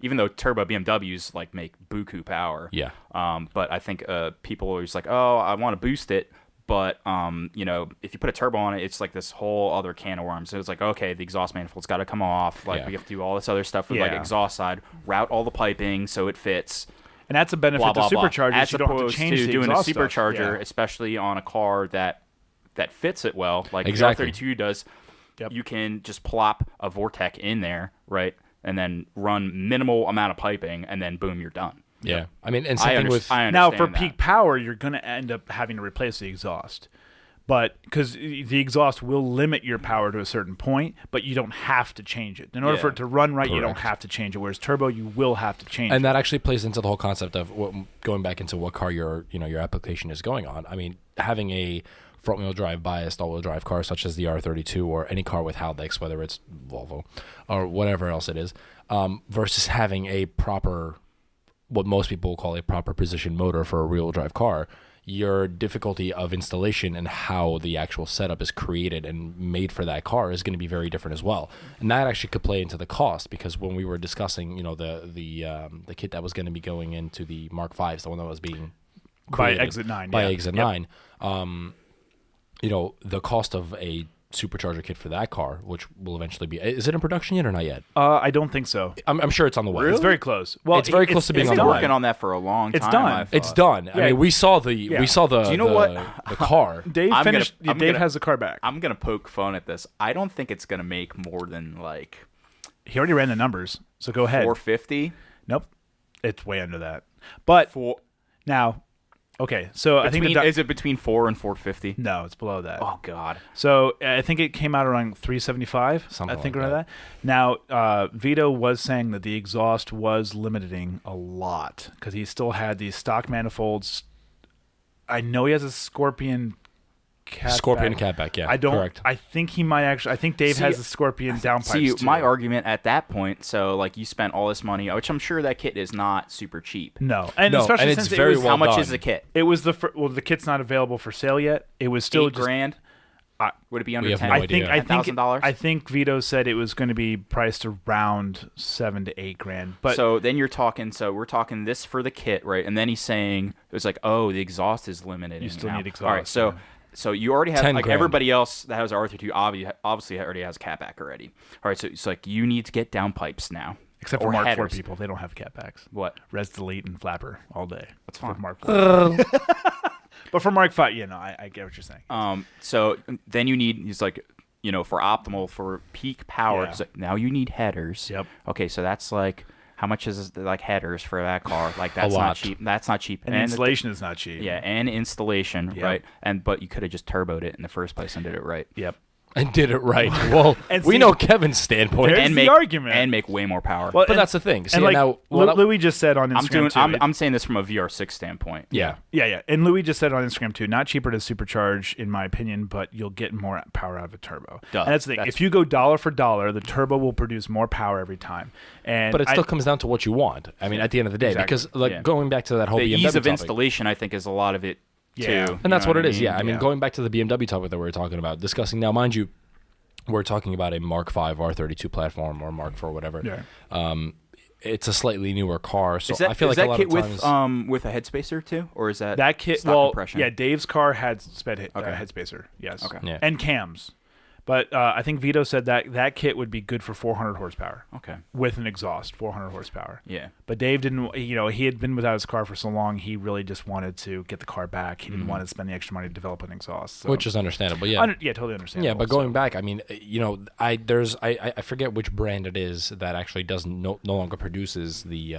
even though turbo BMWs like make buku power. Yeah. But I think people are just like, oh, I want to boost it. But if you put a turbo on it, it's like this whole other can of worms. So it's like, okay, the exhaust manifold's got to come off. Like we have to do all this other stuff with like exhaust side, route all the piping so it fits. And that's a benefit blah, blah, to superchargers. As you don't have to opposed change to the doing a exhaust supercharger, stuff. especially on a car that fits it well, like exactly. the R32 does. Yep. You can just plop a Vortec in there, right, and then run minimal amount of piping, and then boom, you're done. Yeah, I mean, and same thing with now for peak power, you're going to end up having to replace the exhaust. But because the exhaust will limit your power to a certain point, but you don't have to change it. In order for it to run right, you don't have to change it. Whereas turbo, you will have to change it. And that actually plays into the whole concept of going back into what car your application is going on. I mean, having a front-wheel drive biased all-wheel drive car such as the R32 or any car with Haldex, whether it's Volvo or whatever else it is, versus having a proper, what most people call a proper position motor for a rear-wheel drive car, your difficulty of installation and how the actual setup is created and made for that car is going to be very different as well. And that actually could play into the cost, because when we were discussing, the kit that was going to be going into the Mark Vs, the one that was being created by Exit 9, by Exit 9, the cost of a supercharger kit for that car, which will eventually be, is it in production yet or not yet? I don't think so. I'm sure it's on the way. Really? It's very close. Well, it's very close to being on the way. way. Working on that for a long time. It's done. It's done. Yeah. I mean, we saw the Do you know what? The car. Dave finished. Dave has the car back. I'm gonna poke fun at this. I don't think it's gonna make more than he already ran the numbers, so go ahead. 450. Nope, it's way under that. But now, Okay, so I think is it between 4 and 450? No, it's below that. Oh God. So I think it came out around 375. Something I think like around that. Now, Vito was saying that the exhaust was limiting a lot because he still had these stock manifolds. I know he has a Scorpion catback, yeah. I don't. Correct. I think he might actually. I think Dave has a Scorpion downpipe. See, my argument at that point. So, like, you spent all this money, which I'm sure that kit is not super cheap. No, especially and since it's very it was, well how much done. is the kit? It was the kit's not available for sale yet. It was still $8 grand. Would it be under We have 10? no I idea. think $10,000. I think Vito said it was going to be priced around $7 to $8 grand. But so then you're talking. So we're talking this for the kit, right? And then he's saying it was like, oh, the exhaust is limited. You still now. need exhaust. All right, so. Yeah. So you already have, 10 like, grand. everybody else that has R32 obviously already has catback already. All right, so it's like you need to get downpipes now. Except for or Mark IV headers. people, they don't have catbacks. What? Res delete and flapper all day. That's For fine. Mark IV. But for Mark V, I get what you're saying. So then you need, he's like, for optimal, for peak power, Yeah. it's like, now you need headers. Yep. Okay, so that's like, how much is like headers for that car? Like, that's lot. not cheap. That's not cheap. And installation is not cheap. Yeah, and installation, Yep. right? But you could have just turboed it in the first place and did it right. Yep. And did it right. Well, And we see, know Kevin's standpoint. there's And the make argument. and make way more power. Well, But that's the thing. See, And like now, Louis just said on Instagram too. I'm saying this from a VR6 standpoint. Yeah. And Louis just said on Instagram too, not cheaper to supercharge, in my opinion, but you'll get more power out of a turbo. Duh. And that's the thing. That's- If you go dollar for dollar, the turbo will produce more power every time. And but it still comes down to what you want. I mean, at the end of the day, Exactly. because like Yeah. going back to that whole The BMW ease of topic, installation, I think, is a lot of it Yeah. too. and that's what it is. I mean? Yeah, I mean, Yeah. going back to the BMW topic that we were talking about, discussing now, mind you, we're talking about a Mark V R32 platform or Mark IV, whatever. Yeah. It's a slightly newer car, so Is that, I feel is like a that lot kit of times with a head spacer too, or is that That kit, stock compression? yeah, Dave's car had Okay. head spacer, yes. Okay. Yeah. And cams. But I think Vito said that kit would be good for 400 horsepower Okay. with an exhaust, 400 horsepower. Yeah. But Dave didn't, he had been without his car for so long, he really just wanted to get the car back. He didn't want to spend the extra money to develop an exhaust. So. which is understandable. Yeah, Totally understand. Yeah, but going back, I mean, I forget which brand it is that actually no longer produces the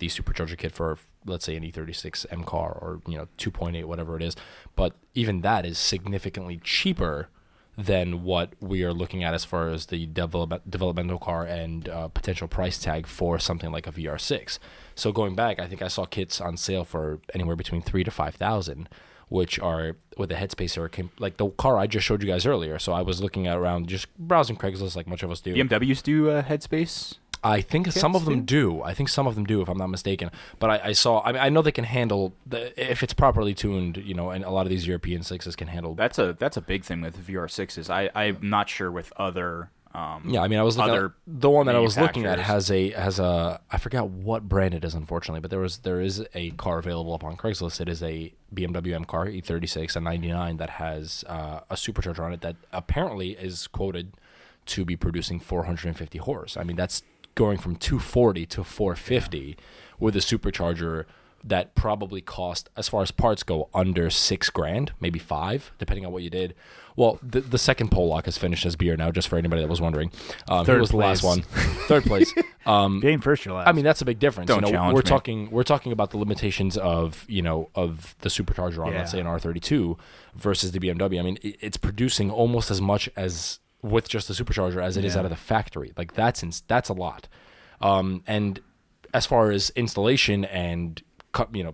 Supercharger kit for, let's say, an E36 M car or 2.8, whatever it is. But even that is significantly cheaper than what we are looking at as far as the developmental car and potential price tag for something like a VR6. So going back, I think I saw kits on sale for anywhere between $3,000 to $5,000, which are with a head spacer, like the car I just showed you guys earlier. So I was looking around, just browsing Craigslist like much of us do. BMWs do headspace. I think some of them too? do. I think some of them do, if I'm not mistaken. But I saw. I mean, I know they can handle if it's properly tuned. And a lot of these European sixes can handle. That's a big thing with VR6s. I'm not sure with other. Yeah, I mean, I was looking other at the one that I was looking at manufacturers. has a I forgot what brand it is, unfortunately, but there is a car available up on Craigslist. It is a BMW M car, E36, a 99 that has a supercharger on it that apparently is quoted to be producing 450 horse. I mean, that's going from 240 to 450 with a supercharger that probably cost, as far as parts go, under $6,000, maybe $5,000, depending on what you did. Well, the second pole lock is finished as beer now, just for anybody that was wondering. Here was the last one. Third place. Being first, you're last. I mean, that's a big difference. Don't challenge me. We're talking about the limitations of of the supercharger on, let's say, an R32 versus the BMW. I mean, it's producing almost as much as with just the supercharger as it is out of the factory. Like that's a lot. And as far as installation and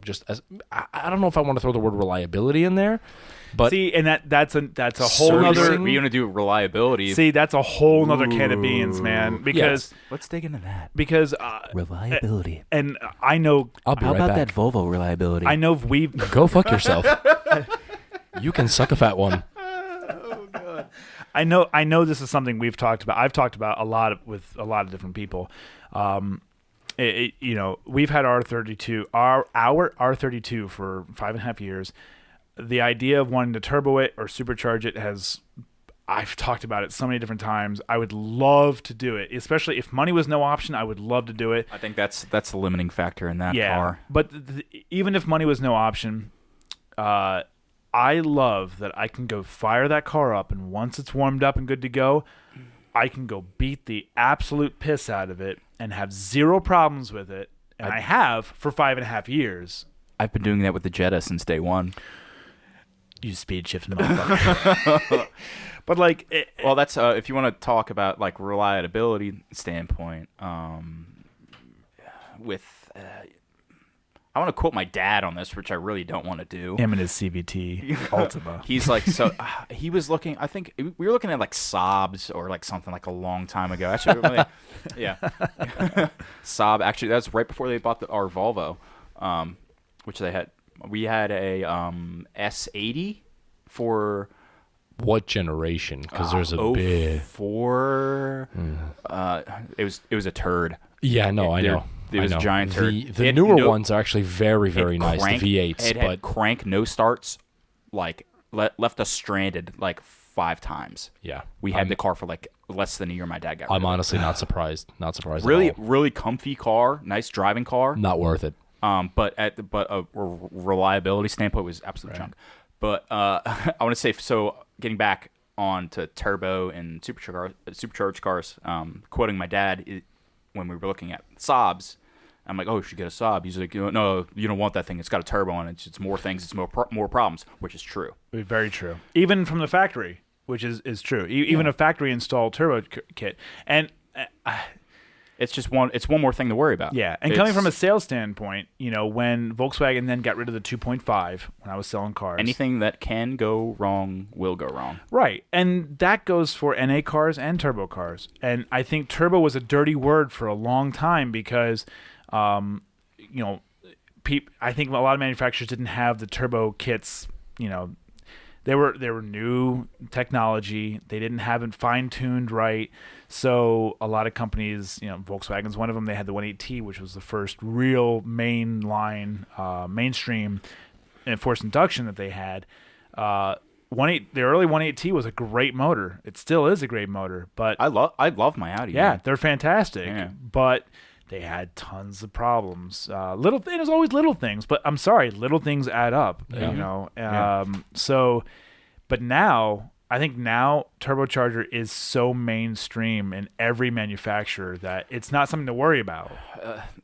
just as I don't know if I want to throw the word reliability in there, but see, and that's a whole nother. We're gonna do reliability. See, that's a whole nother can of beans, man. Because Let's dig into that. because Reliability. and I know I'll be How right about back. that Volvo reliability? I know we've Go fuck yourself. You can suck a fat one. I know this is something we've talked about. I've talked about a lot with a lot of different people. We've had R32, our R32 for 5.5 years. The idea of wanting to turbo it or supercharge it I've talked about it so many different times. I would love to do it, especially if money was no option. I would love to do it. I think that's the limiting factor in that car. But even if money was no option, I love that I can go fire that car up, and once it's warmed up and good to go, I can go beat the absolute piss out of it and have zero problems with it. And I have for 5.5 years. I've been doing that with the Jetta since day one. You speed shifting motherfucker. But like, Well, that's if you want to talk about like reliability standpoint. I want to quote my dad on this, which I really don't want to do. him and his CVT Ultima. He's like, he was looking, I think we were looking at like Saabs or like something like a long time ago. Actually, really, yeah. Saab, actually, that's right before they bought our Volvo, which they had. We had a S80 for... What generation? Because there's a big... 04. It was a turd. Yeah, no, I know. It was a giant turd. The newer ones are actually very, very nice, the V8s. It had crank no starts, like left us stranded like 5 times. Yeah. We had the car for like less than a year. My dad got rid I'm of it. honestly not surprised. Not surprised Really, at all. really comfy car, nice driving car. Not worth it. But a reliability standpoint was absolute junk. But I want to say, so getting back on to turbo and supercharged cars, quoting my dad when we were looking at Saabs, I'm like, oh, you should get a Saab. He's like, no, you don't want that thing. It's got a turbo on it. It's more things. It's more problems, which is true. Very true. Even from the factory, which is true. Even a factory installed turbo kit. And it's just one more thing to worry about. yeah, and coming from a sales standpoint, when Volkswagen then got rid of the 2.5 when I was selling cars. Anything that can go wrong will go wrong. Right, and that goes for NA cars and turbo cars. And I think turbo was a dirty word for a long time because, I think a lot of manufacturers didn't have the turbo kits. They were new technology. They didn't have it fine-tuned right. So a lot of companies, Volkswagen's one of them, they had the 1.8T, which was the first real mainstream and forced induction that they had. The early 1.8T was a great motor. It still is a great motor. But I love my Audi. yeah, man. they're fantastic. Yeah. But they had tons of problems. There's always little things, but I'm sorry, little things add up. Yeah. But now I think turbocharger is so mainstream in every manufacturer that it's not something to worry about.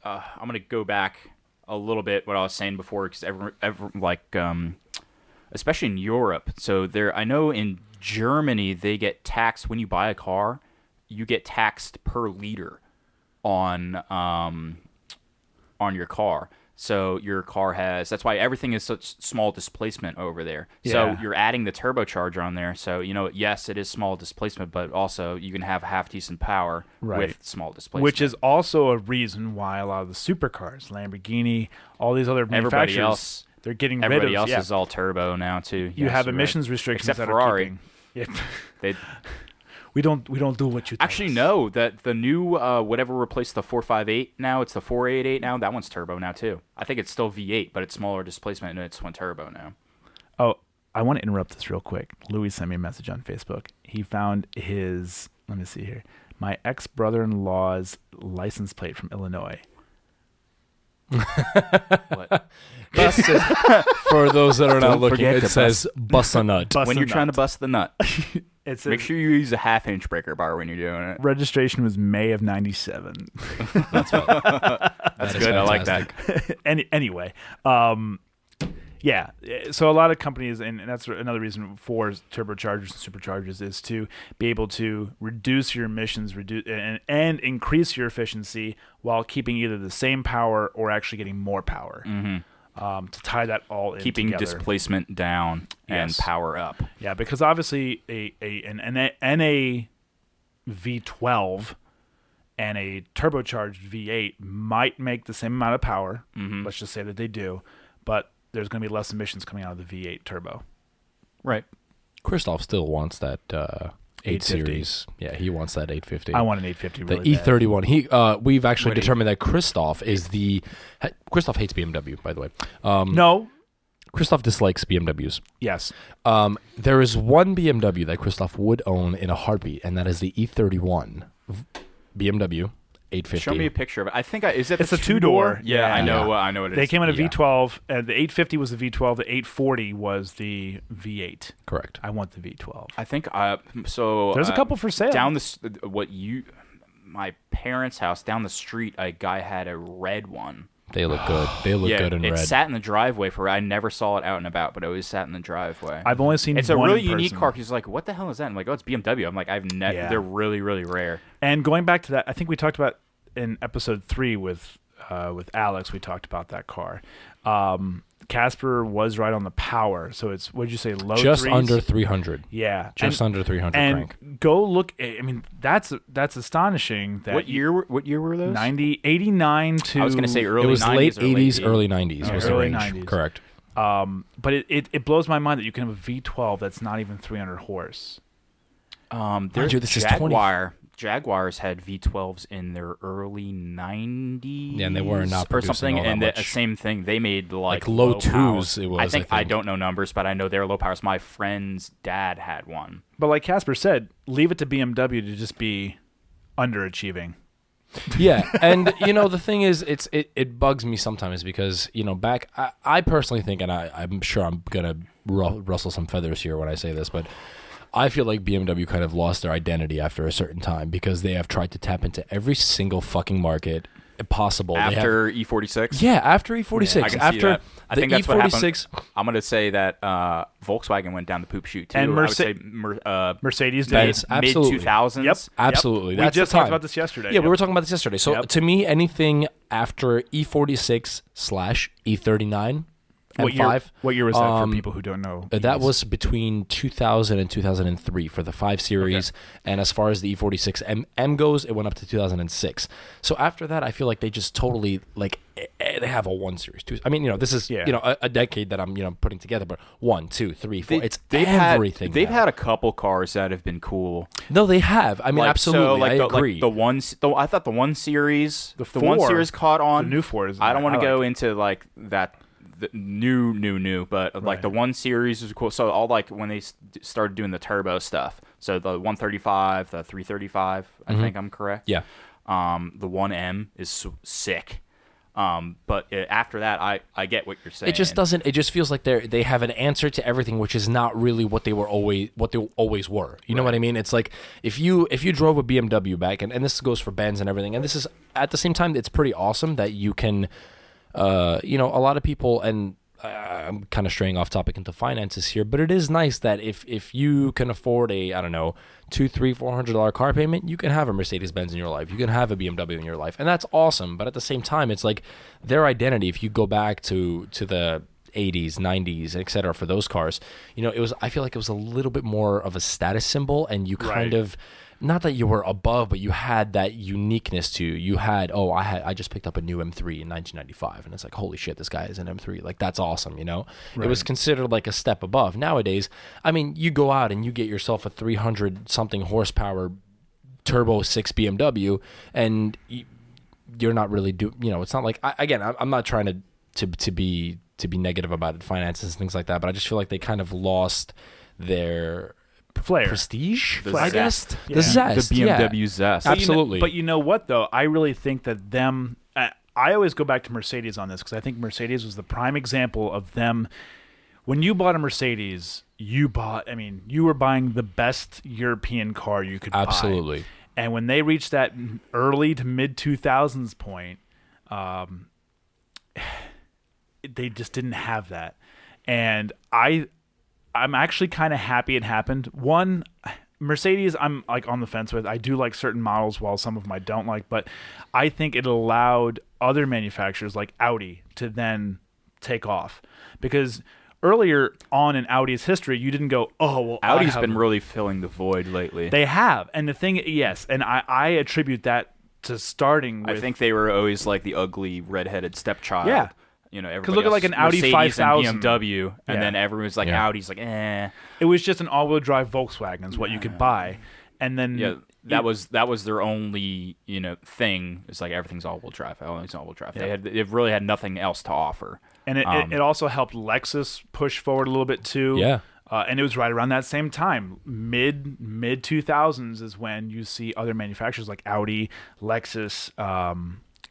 I'm gonna go back a little bit what I was saying before, because especially in Europe. So I know in Germany they get taxed when you buy a car. You get taxed per liter on your car. So your car that's why everything is such small displacement over there. Yeah. So you're adding the turbocharger on there. So, yes, it is small displacement, but also you can have half decent power with small displacement. Which is also a reason why a lot of the supercars, Lamborghini, all these other manufacturers, they're getting rid of. Everybody else is all turbo now too. You have emissions restrictions except that Ferrari. Are keeping. They We don't do what you tell actually us. no. That the new whatever replaced the 458 now, it's the 488 now. That one's turbo now too. I think it's still V8, but it's smaller displacement and it's twin turbo now. Oh, I want to interrupt this real quick. Louis sent me a message on Facebook. He found his. Let me see here. My ex-brother-in-law's license plate from Illinois. What? For those that are not Don't looking, forget it to says bust a nut. Bust when a you're nut. trying to bust the nut, It's make sure you use a half-inch breaker bar when you're doing it. registration was May of '97. That's good. I like that. Anyway, yeah. So a lot of companies, and that's another reason for turbochargers and superchargers, is to be able to reduce your emissions, and increase your efficiency while keeping either the same power or actually getting more power. To tie that all in Keeping together. displacement down and Yes. power up. Yeah, because obviously a V12 and a turbocharged V8 might make the same amount of power. Let's just say that they do, but there's going to be less emissions coming out of the V8 turbo. Right. Christof still wants that 8 850. Series. Yeah, he wants that 850. I want an 850 The really bad. E31. We've actually What do you- determined that Christof is Christof hates BMW, by the way. No. Christof dislikes BMWs. Yes. There is one BMW that Christof would own in a heartbeat, and that is the E31 BMW 850. Show me a picture of it. I think is it It's the a two-door. Yeah, Yeah. I know. I know what it is. They came in a Yeah. V12, and the 850 was the V12. The 840 was the V8. Correct. I want the V12. I think so. There's a couple for sale. Down my parents' house down the street. A guy had a red one, They look good. They look good in it red. sat in the driveway I never saw it out and about, but it always sat in the driveway. I've only seen it's a one really in unique person. car. He's like, what the hell is that? I'm like, oh, it's BMW. I'm like, they're really, really rare. And going back to that, I think we talked about in episode 3 with Alex, we talked about that car. Kacper was right on the power. So it's, what did you say, low just threes? under 300. Yeah. Under 300 and crank. Go look. I mean, that's astonishing. That What year were those? 89 to. I was going to say early 90s. It was late or late 80s, early 90s was the early range. 90s. Correct. But it blows my mind that you can have a V12 that's not even 300 horse. There's you, this is Jaguars had V12s in their early 90s. Yeah, and they were not or producing something. all that And much. the same thing. They made Like low twos. powers. It was. I think I don't know numbers, but I know they're low powers. My friend's dad had one. But like Kacper said, leave it to BMW to just be underachieving. Yeah, and the thing is, it bugs me sometimes because I personally think, and I'm sure I'm gonna rustle some feathers here when I say this, but I feel like BMW kind of lost their identity after a certain time because they have tried to tap into every single fucking market possible. After E46? Yeah, after E46. Yeah, I can see after that. I the think that's E46. what happened. I'm going to say that Volkswagen went down the poop chute, too. And I would say Mercedes did. Benz, absolutely. mid-2000s. Yep. Absolutely. We That's just the talked time. about this yesterday. Yeah, we were talking about this yesterday. So Yep. to me, anything after E46/E39 What M5. what year was that for people who don't know? That was between 2000 and 2003 for the 5 Series. And as far as the E46 M goes, it went up to 2006. So after that, I feel like they just totally, they have a 1 Series, 2. I mean, this is, a decade that I'm, putting together. But 1, 2, 3, 4. It's everything. They've had a couple cars that have been cool. No, they have. I mean, absolutely. I agree. I thought the 1 Series, the 1 4, Series caught on. The new 4 is. I don't want to go into that. The new, but the 1 Series was cool. So all when they started doing the turbo stuff. So the 135, the 335, I think I'm correct. Yeah. The 1M is sick. But after that, I get what you're saying. It just doesn't. It just feels like they have an answer to everything, which is not really what they always were. You know what I mean? It's like if you drove a BMW back, and this goes for Benz and everything, and this is at the same time, it's pretty awesome that you can. A lot of people, and I'm kind of straying off topic into finances here, but it is nice that if you can afford a, I don't know, $200, $300, $400 car payment, you can have a Mercedes-Benz in your life. You can have a BMW in your life, and that's awesome. But at the same time, it's like their identity. If you go back to the 80s, 90s, etc. for those cars, I feel like it was a little bit more of a status symbol, and you kind of. Not that you were above, but you had that uniqueness to you. You had, I just picked up a new M3 in 1995, and it's like, holy shit, this guy is an M3. Like, that's awesome, Right. It was considered like a step above. Nowadays, I mean, you go out and you get yourself a 300-something horsepower turbo 6 BMW, and you're not really it's not like, I'm not trying to be negative about finances and things like that, but I just feel like they kind of lost their flair, prestige, I guess. The zest, the BMW zest. Absolutely. But you know what though? I really think that them. I always go back to Mercedes on this because I think Mercedes was the prime example of them. When you bought a Mercedes, you were buying the best European car you could buy. Absolutely. And when they reached that early to mid 2000s point, they just didn't have that, and I'm actually kind of happy it happened. One, Mercedes, I'm on the fence with. I do like certain models, while some of them I don't like. But I think it allowed other manufacturers like Audi to then take off, because earlier on in Audi's history, you didn't go, oh well. Audi's been really filling the void lately. They have, and the thing, yes, and I attribute that to starting with. I think they were always like the ugly redheaded stepchild. Yeah. Everybody look at like an Audi Mercedes 5000 and BMW, and then everyone's like Audi's like, eh. It was just an all-wheel drive Volkswagen is what you could buy, and then that was their only thing. It's like everything's all-wheel drive. Everything's all-wheel drive. Yeah. They've really had nothing else to offer. And it also helped Lexus push forward a little bit too. Yeah. And it was right around that same time, mid 2000s is when you see other manufacturers like Audi, Lexus.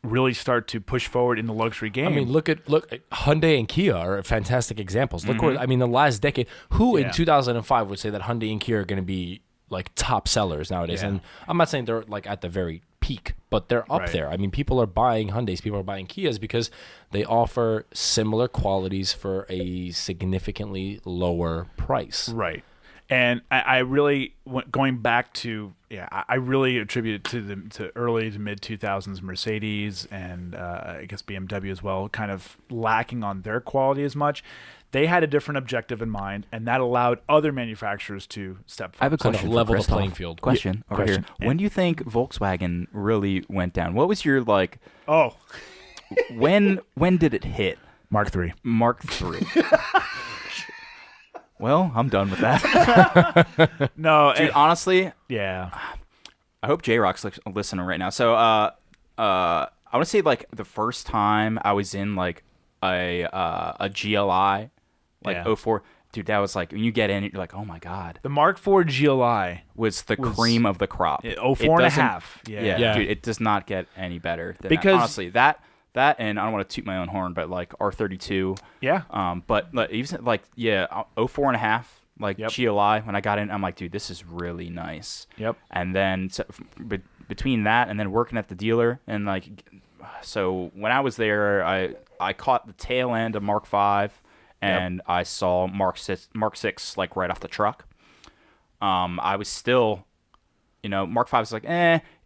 Really start to push forward in the luxury game. I mean, look Hyundai and Kia are fantastic examples. Look where the last decade, in 2005 would say that Hyundai and Kia are going to be like top sellers nowadays? Yeah. And I'm not saying they're like at the very peak, but they're up Right. there. I mean, people are buying Hyundais, people are buying Kias because they offer similar qualities for a significantly lower price. Right. And I really, going back to, I really attribute it to early to mid 2000s Mercedes and I guess BMW as well, kind of lacking on their quality as much. They had a different objective in mind, and that allowed other manufacturers to step forward. I have a Kind of question. level for the Christof. playing field. Question over question. here. When do you think Volkswagen really went down? What was your like? Oh, When did it hit? Mark III. Mark III. Well, I'm done with that. No, Dude, honestly, yeah. I hope J-Rock's listening right now. So, I want to say like the first time I was in like a GLI, like Yeah. 04, dude, that was like when you get in it, you're like, oh my god, The Mark IV GLI, was the cream of the crop. 04 and a half. Yeah, Yeah. dude, it does not get any better than Because- that. Honestly, that and I don't want to toot my own horn, but like R32. Yeah. But like, even like 04 and a half, like Yep. GLI. When I got in, I'm like, dude, this is really nice. Yep. And then between that and then working at the dealer and like, so when I was there, I caught the tail end of Mark V, and I saw Mark 6 like right off the truck. I was still, Mark V was like,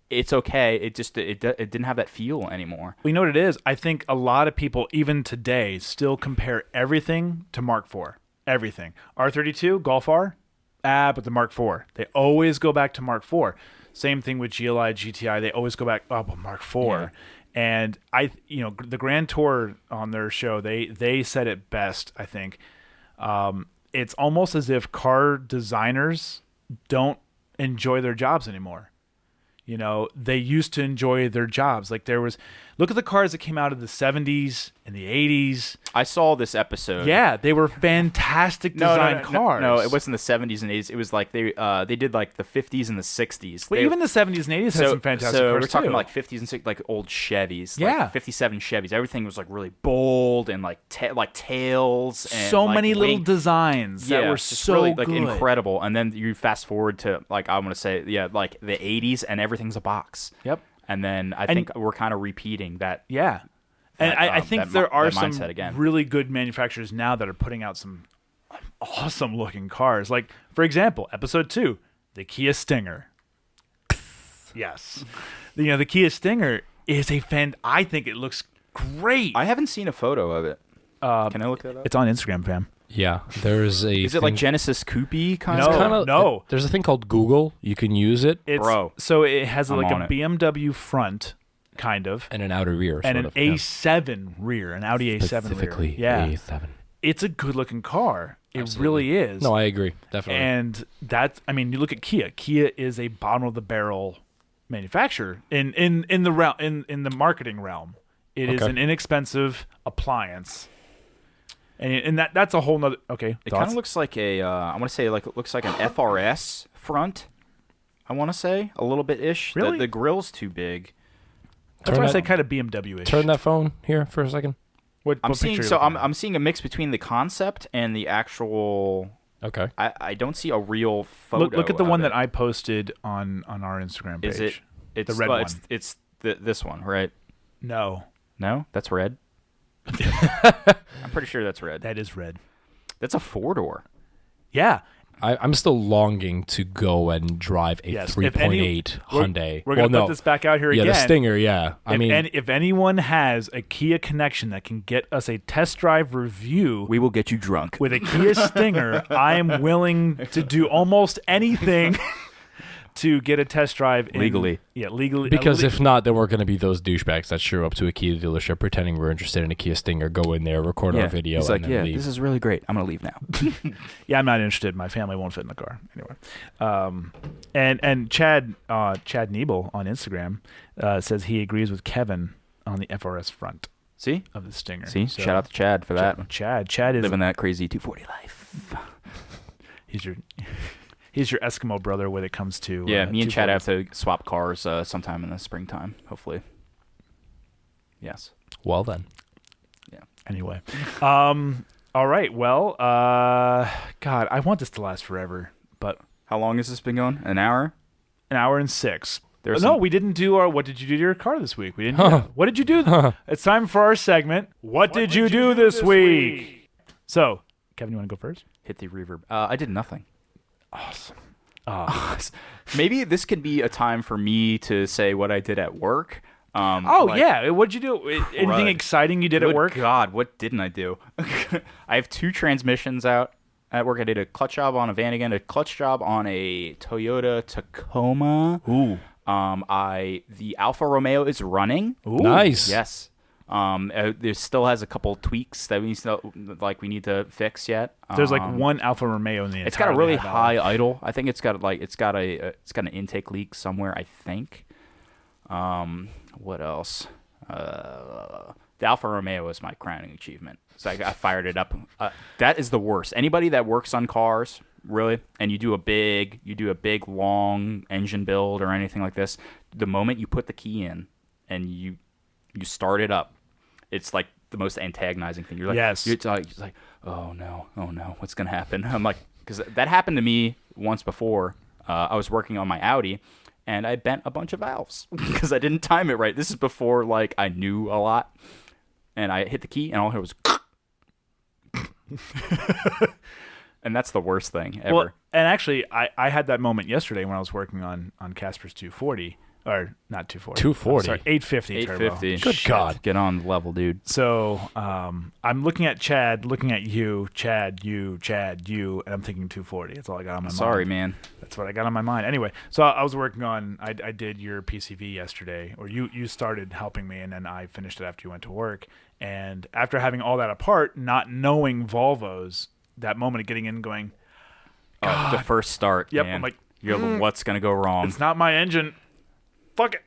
it's okay. It just it didn't have that feel anymore. Well, you know what it is? I think a lot of people, even today, still compare everything to Mark IV. Everything. R32, Golf R, but the Mark IV. They always go back to Mark IV. Same thing with GLI, GTI. They always go back, but Mark IV. Yeah. And the Grand Tour on their show, they said it best, I think. It's almost as if car designers don't enjoy their jobs anymore. They used to enjoy their jobs. Like look at the cars that came out of the 70s and the 80s. I saw this episode. Yeah, they were fantastic design cars. No, it wasn't the 70s and 80s. It was like they did like the 50s and the 60s. Well, even the 70s and 80s had some fantastic so cars we're talking too. like 50s and 60s, like old Chevys. Yeah. Like 57 Chevys. Everything was like really bold and like tails. And so like many little wing- designs that were just so really, good. like incredible. And then you fast forward to like I want to say like the 80s and everything's a box. Yep. And then I think we're kind of repeating that. Yeah. And that, I think that there are that some mindset again. really good manufacturers now that are putting out some awesome looking cars. Like, for example, episode 2, the Kia Stinger. Yes. The Kia Stinger is I think it looks great. I haven't seen a photo of it. Can I look that up? It's on Instagram, fam. Yeah, there's a. Is it like Genesis Coupe kind No. of? Kinda, No. There's a thing called Google. You can use it It's, Bro, So it has I'm like on a it. BMW front, kind of, and an outer rear, and sort an of, yeah. A7 rear, an Audi A7 Specifically, rear. Yeah. A7. It's a good looking car. It Absolutely. really is. No, I agree, definitely. And you look at Kia. Kia is a bottom of the barrel manufacturer in the realm in the marketing realm. It is Okay. an inexpensive appliance, and that's a whole nother. Okay, it kind of looks like a. I want to say like it looks like an FRS front. I want to say a little bit ish. Really? The grill's too big. that's why I Turn say that- kind of BMW-ish. Turn that phone here for a second. What I'm picture seeing you so looking at? I'm seeing a mix between the concept and the actual. Okay. I don't see a real photo. Look at the of one it. that I posted on our Instagram page. Is it? It's the red well, one? It's this one, right? No, No, that's red. I'm pretty sure that's red. that is red. That's a 4-door. Yeah, I'm still longing to go and drive a Yes, if 3.8 any- Hyundai. we're gonna Well, put this back out here yeah, again. the Stinger. Yeah, I mean, if anyone has a Kia connection that can get us a test drive review We will get you drunk. with a Kia Stinger, I am willing to do almost anything to get a test drive Legally. Yeah, legally. because if not, then we're going to be those douchebags that show up to a Kia dealership pretending we're interested in a Kia Stinger, go in there, record our video, He's and like, then yeah, leave. this is really great. I'm gonna leave now. I'm not interested. My family won't fit in the car anyway. And Chad Niebel on Instagram says he agrees with Kevin on the FRS front See, of the Stinger. see. So, Shout out to Chad for that. Chad is Living that crazy 240 life. he's your Eskimo brother when it comes to Yeah, me and Chad 240s. have to swap cars sometime in the springtime, hopefully. Yes. Well then, Anyway, all right. Well, God, I want this to last forever, but How long has this been going? An hour? an hour and 6. No, we didn't do our what did you do to your car this week? We didn't do that. What did you do? It's time for our segment. What did you do this week? So, Kevin, you want to go first? Hit the reverb. I did nothing. Awesome. Maybe this could be a time for me to say what I did at work. Yeah. What'd you do? Anything exciting you did at work? God, what didn't I do? I have 2 transmissions out at work. I did a clutch job on a Vanagon, a clutch job on a Toyota Tacoma. Ooh. The Alfa Romeo is running. Ooh. Nice. Yes. There still has a couple tweaks that we need to fix yet. There's like one Alfa Romeo in the entire. It's got a really high idle. I think it's got an intake leak somewhere. I think. What else? The Alfa Romeo is my crowning achievement. So I fired it up. That is the worst. Anybody that works on cars, really, and you do a big long engine build or anything like this, the moment you put the key in and you start it up, it's like the most antagonizing thing. You're like, yes. You're like, oh no, what's gonna happen? I'm like, because that happened to me once before. I was working on my Audi, and I bent a bunch of valves because I didn't time it right. This is before like I knew a lot, and I hit the key, and all I heard was, and that's the worst thing ever. Well, and actually, I had that moment yesterday when I was working on Casper's 240. Or not 240. 240. Sorry, 850 turbo. 850. Good Shit. God. Get on the level, dude. So I'm looking at Chad, looking at you, Chad, you, and I'm thinking 240. That's all I got on my mind. Sorry, man. That's what I got on my mind. Anyway, so I was working on, I did your PCV yesterday, or you started helping me, and then I finished it after you went to work. And after having all that apart, not knowing Volvos, that moment of getting in and going, The first start, yep, man. I'm like, You're what's going to go wrong? it's not my engine. Fuck it.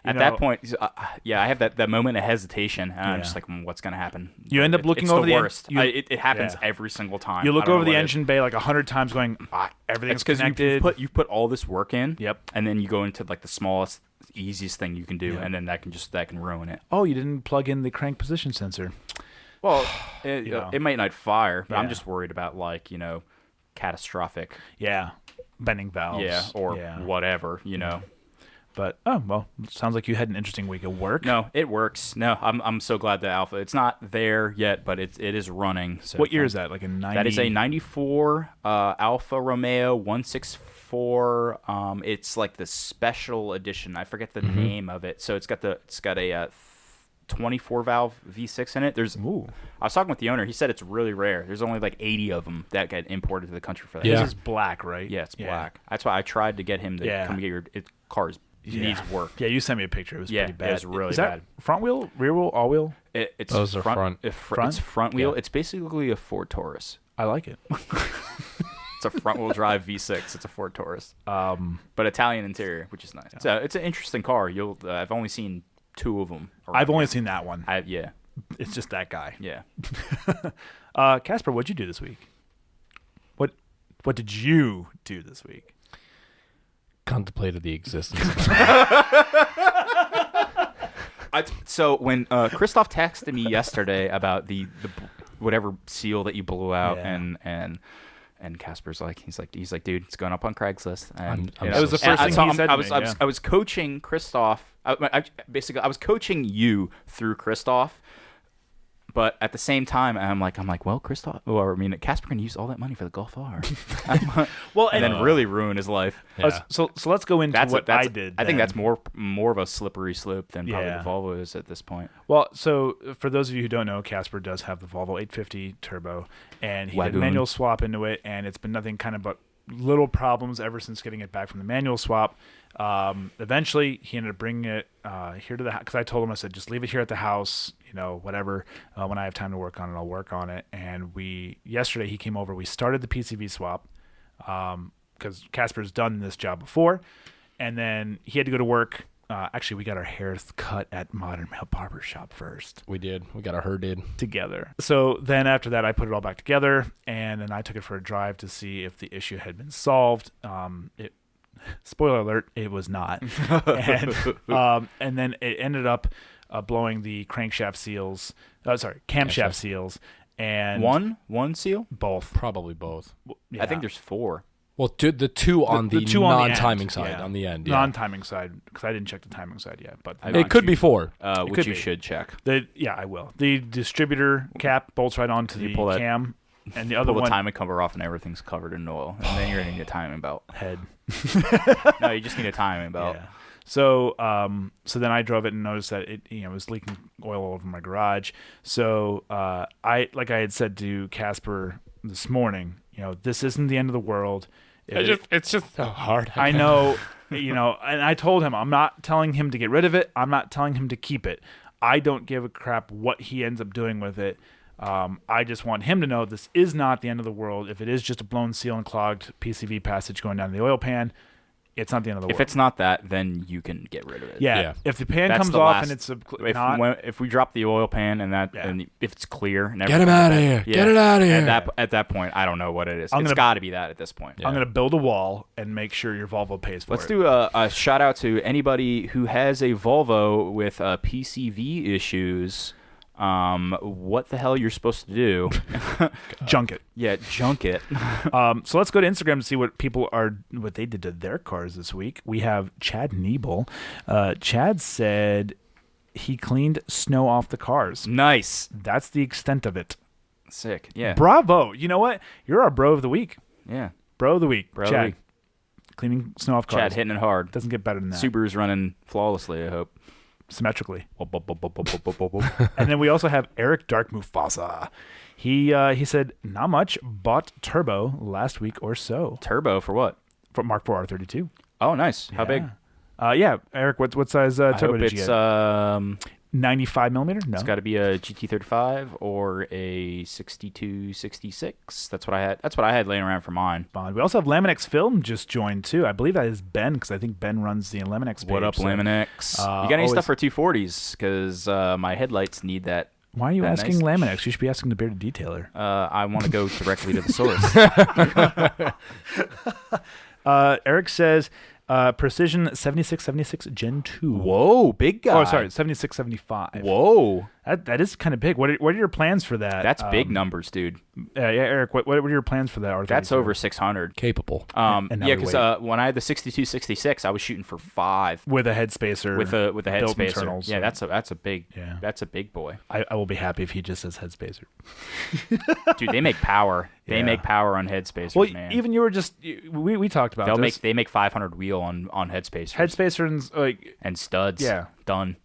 At that point, I have that moment of hesitation, and I'm just like, what's going to happen? You end up looking it's over the the worst. It happens every single time. You look I don't over know the what engine bay like 100 times going, everything's connected. You've put all this work in, Yep. and then you go into like the smallest, easiest thing you can do, and then that can ruin it. Oh, you didn't plug in the crank position sensor. Well, it might not fire, but I'm Yeah. just worried about catastrophic, Bending valves. or whatever, But sounds like you had an interesting week of work. No, it works. No, I'm so glad the Alpha. It's not there yet, but it is running. So What year is that? Like a 90? That is a 94 Alfa Romeo 164. It's like the special edition. I forget the name of it. So it's got a 24 valve V6 in it. I was talking with the owner. He said it's really rare. There's only like 80 of them that get imported to the country for that. This is black, right? Yeah, it's black. That's why I tried to get him to come get your car's. It needs work. Yeah, you sent me a picture. It was pretty bad. It was really is that bad. Front wheel, rear wheel, all wheel? It's Those are front. It's front wheel. It's basically a Ford Taurus. I like it. It's a front wheel drive V6. It's a Ford Taurus. But Italian interior, which is nice. Yeah. It's an interesting car. I've only seen 2 of them. I've only seen that one. Yeah. It's just that guy. Yeah. Casper, what'd you do this week? What did you do this week? Contemplated the existence. So when Christof texted me yesterday about the whatever seal that you blew out, and Casper's like, he's like, dude, it's going up on Craigslist. And it was the first thing he said to me. I was coaching Christof. I was coaching you through Christof. But at the same time, I'm like, well, Casper can use all that money for the Golf R. And then really ruin his life. Yeah. So let's go into what I did. I think that's more of a slippery slope than probably the Volvo is at this point. Well, so for those of you who don't know, Casper does have the Volvo 850 turbo, and he did a manual swap into it, and it's been nothing kind of but little problems ever since getting it back from the manual swap. Eventually, he ended up bringing it here to the house because I told him, I said, just leave it here at the house, whatever. When I have time to work on it, I'll work on it. And yesterday he came over. We started the PCV swap because Casper's done this job before, and then he had to go to work. Actually, we got our hairs cut at Modern Male Barber Shop first. We did. We got our hair did together. So then after that, I put it all back together, and then I took it for a drive to see if the issue had been solved. Spoiler alert, it was not. And then it ended up blowing the crankshaft seals. Camshaft seals. And one seal? Both. Probably both. Yeah. I think there's 4. Well, the two on the two on the non-timing end, side, yeah. on the end. Yeah. Non-timing side, because I didn't check the timing side yet. But It could be 4. Which could you be. should check. Yeah, I will. The distributor cap bolts right onto the pull that- cam, and the other Pull the one timing cover off and everything's covered in oil. And then you're going to need a timing belt. head. No, you just need a timing belt. Yeah. So, so then I drove it and noticed that it, was leaking oil all over my garage. So, like I had said to Kacper this morning, this isn't the end of the world. It's just so hard. I know, and I told him I'm not telling him to get rid of it. I'm not telling him to keep it. I don't give a crap what he ends up doing with it. I just want him to know this is not the end of the world. If it is just a blown seal and clogged PCV passage going down the oil pan, it's not the end of the world. If it's not that, then you can get rid of it. Yeah. Yeah. If the pan That's comes the off last- and it's If we drop the oil pan and if it's clear, and Get him out of here. Get it out of here. At that point, I don't know what it is. I'm It's gonna- got to be that at this point. I'm going to build a wall and make sure your Volvo pays for Let's it. do a shout out to anybody who has a Volvo with PCV issues. What the hell you're supposed to do? Junk it. Yeah, junk it. So let's go to Instagram to see what they did to their cars this week. We have Chad Niebel. Chad said he cleaned snow off the cars. Nice. That's the extent of it. Sick. Yeah. Bravo. You know what? You're our bro of the week. Yeah. Bro of the week. Bro of the Chad. week. Cleaning snow off cars. Chad hitting it hard. Doesn't get better than that. Subaru's running flawlessly, I hope. Symmetrically. And then we also have Eric Dark Mufasa. He said, not much, bought turbo last week or so. Turbo for what? For Mark IV R32. Oh, nice. How big? Yeah, Eric, what size I turbo hope did you it's get? 95 millimeter? No. It's got to be a GT35 or a 6266. That's what I had. That's what I had laying around for mine. We also have Laminex Film just joined too. I believe that is Ben because I think Ben runs the Laminex page. What up, Laminex? You got any stuff for 240s? Because my headlights need that. Why are you that asking nice- Laminex? You should be asking the bearded detailer. I want to go directly to the source. Eric says Precision 7676 Gen 2. Whoa, big guy. Oh, sorry, 7675. Whoa, That is kind of big. What are your plans for that? that's big numbers, dude. Yeah, Eric, what are your plans for that? R32? That's over 600. Capable. And now Yeah, we because when I had the 6266, I was shooting for 5 with a head spacer. with a head built spacer. internals, Yeah, so- that's a big Yeah. that's a big boy. I will be happy if he just says head spacer. Dude, they make power. They Yeah. make power on head spacers, Well, man. even you were just we talked about this. They make 500 wheel on head spacers. Head spacer and and studs. Yeah. Done.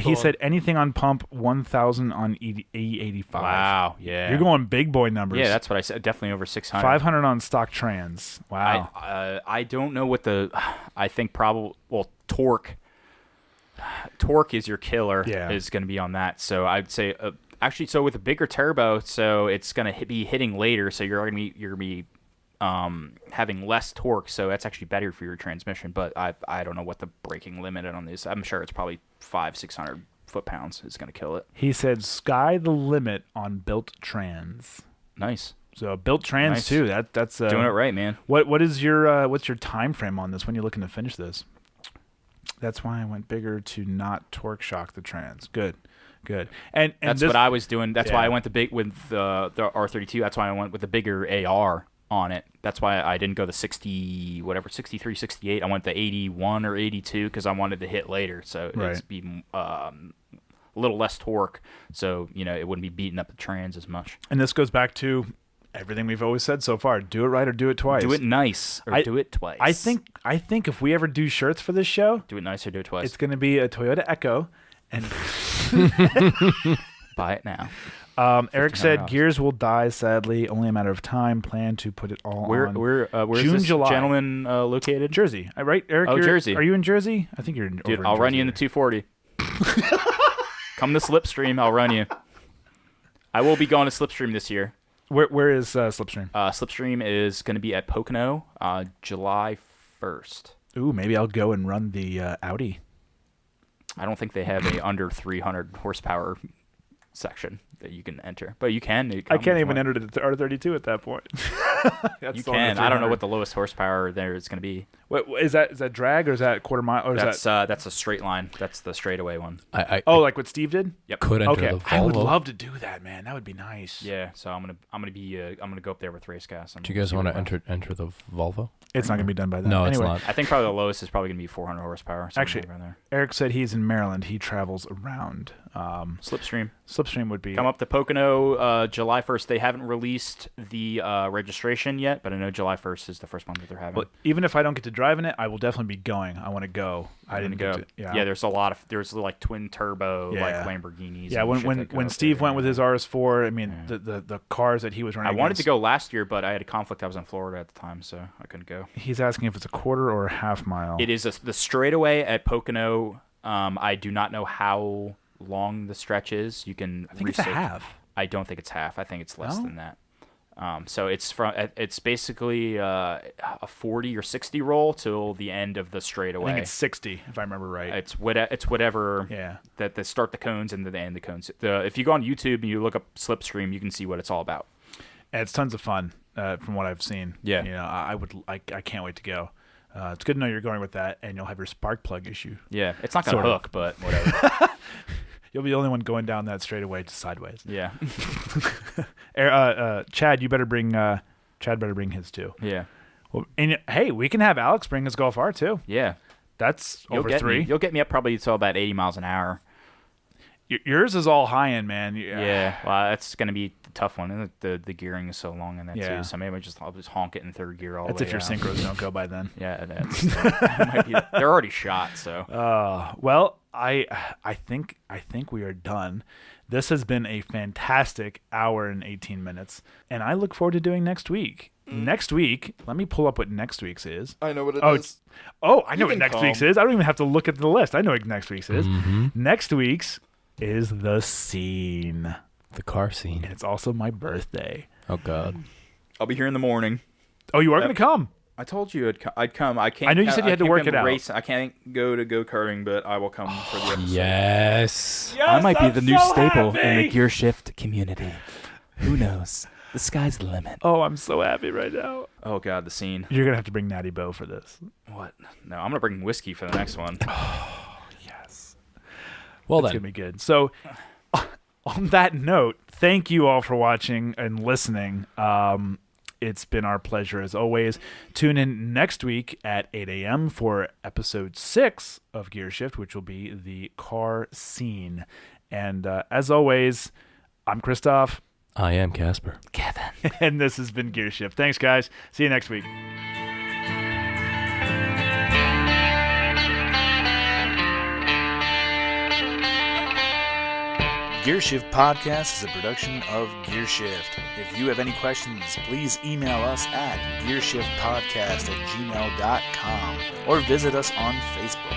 he said anything on pump 1000 on E85. Wow. Yeah. You're going big boy numbers. Yeah, that's what I said. Definitely over 600. 500 on stock trans. Wow. I don't know what I think torque. Torque is your killer. Yeah. Is going to be on that. So I'd say actually, so with a bigger turbo, so it's going to be hitting later. So you're going to be having less torque. So that's actually better for your transmission. But I don't know what the braking limit on this. I'm sure it's probably 500-600 foot-pounds is going to kill it. He said sky the limit on built trans. Nice. So built trans Nice. too. That's Doing it right, man. What is your what's your time frame on this? When you're looking to finish this? That's why I went bigger to not torque shock the trans. Good. And That's this, what I was doing. That's why Yeah. I went with the R32. That's why I went with the bigger AR on it. That's why I didn't go the 63, 68. I went the 81 or 82 because I wanted to hit later. So it'd be a little less torque. So, it wouldn't be beating up the trans as much. And this goes back to everything we've always said so far: do it right or do it twice. Do it nice or do it twice. I think if we ever do shirts for this show, Do it nice or do it twice. it's going to be a Toyota Echo. And Buy it now. Eric said $1,500. gears will die. Sadly, only a matter of time. Plan to put it all on. Where's June, this July. gentleman located? Jersey, right, Eric? Oh, Jersey. Are you in Jersey? I think you're in. Dude, over I'll run Jersey you in the there. 240. Come to Slipstream, I'll run you. I will be going to Slipstream this year. Where is Slipstream? Slipstream is going to be at Pocono, July 1st. Ooh, maybe I'll go and run the Audi. I don't think they have a under 300 horsepower section that you can enter, but you can. I can't even enter the R32 at that point. You can. I don't know what the lowest horsepower there is going to be. What is that? Is that drag or is that quarter mile? Or is That's a straight line. That's the straightaway one. like what Steve did? Yep. Could enter Okay, the Volvo. I would love to do that, man. That would be nice. Yeah. So I'm gonna go up there with race gas. Do you guys want to enter the Volvo? It's not gonna be done by then. No, anyway, it's not. I think probably the lowest is probably gonna be 400 horsepower. Actually, around there. Eric said he's in Maryland. He travels around. Slipstream would be come up to Pocono July 1st. They haven't released the registration yet, but I know July 1st is the first one that they're having. Well, even if I don't get to drive in it, I will definitely be going. I want to go. I didn't go. get to. Yeah, there's like twin turbo like Lamborghinis. Yeah, and when Steve went with his RS4, I mean the cars that he was running. I wanted to go last year, but I had a conflict. I was in Florida at the time, so I couldn't go. He's asking if it's a quarter or a half mile. It is the straightaway at Pocono. I do not know how long the stretch is. You can. I think it's a half. I don't think it's half. I think it's less than that. So it's basically a 40 or 60 roll till the end of the straightaway. I think it's 60 if I remember right. It's whatever. Yeah. That they start the cones and then they end the cones. If you go on YouTube and you look up Slipstream, you can see what it's all about. And it's tons of fun from what I've seen. Yeah. You know, I can't wait to go. It's good to know you're going with that, and you'll have your spark plug issue. Yeah, it's not gonna hook, but whatever. You'll be the only one going down that straightaway sideways. Yeah. Chad, you better bring. Chad better bring his too. Yeah. Well, and hey, we can have Alex bring his Golf R too. Yeah. That's You'll over get 3. You'll get me up probably until about 80 miles an hour. Yours is all high end, man. Yeah. Well, that's gonna be the tough one. And the gearing is so long in that Yeah. too. So maybe I'll just honk it in third gear all That's the way if your out. synchros don't go by then. Yeah, that might be. They're already shot. So. Well, I think we are done. This has been a fantastic hour and 18 minutes, and I look forward to doing next week. Next week, let me pull up what next week's is. I know what it is. I know what next week's is. I don't even have to look at the list. I know what next week's is. Next week's is the scene. The car scene. And it's also my birthday. Oh, God. I'll be here in the morning. Oh, you are going to come? I told you I'd come. I can't. I know you said you had to work it out. I can't go to go-karting, but I will come for the episode. Yes. I might be the new staple in the gear shift community. Who knows? The sky's the limit. Oh, I'm so happy right now. Oh, God, the scene. You're going to have to bring Natty Bo for this. What? No, I'm going to bring whiskey for the next one. Yes. Well, It's then. going to be good. So, on that note, thank you all for watching and listening. It's been our pleasure as always. Tune in next week at 8 a.m. for episode 6 of Gear Shift, which will be the car scene. And as always, I'm Christof. I am Kacper. Kevin. And this has been Gear Shift. Thanks, guys. See you next week. Gear Shift Podcast is a production of Gear Shift. If you have any questions, please email us at gearshiftpodcast@gmail.com or visit us on Facebook.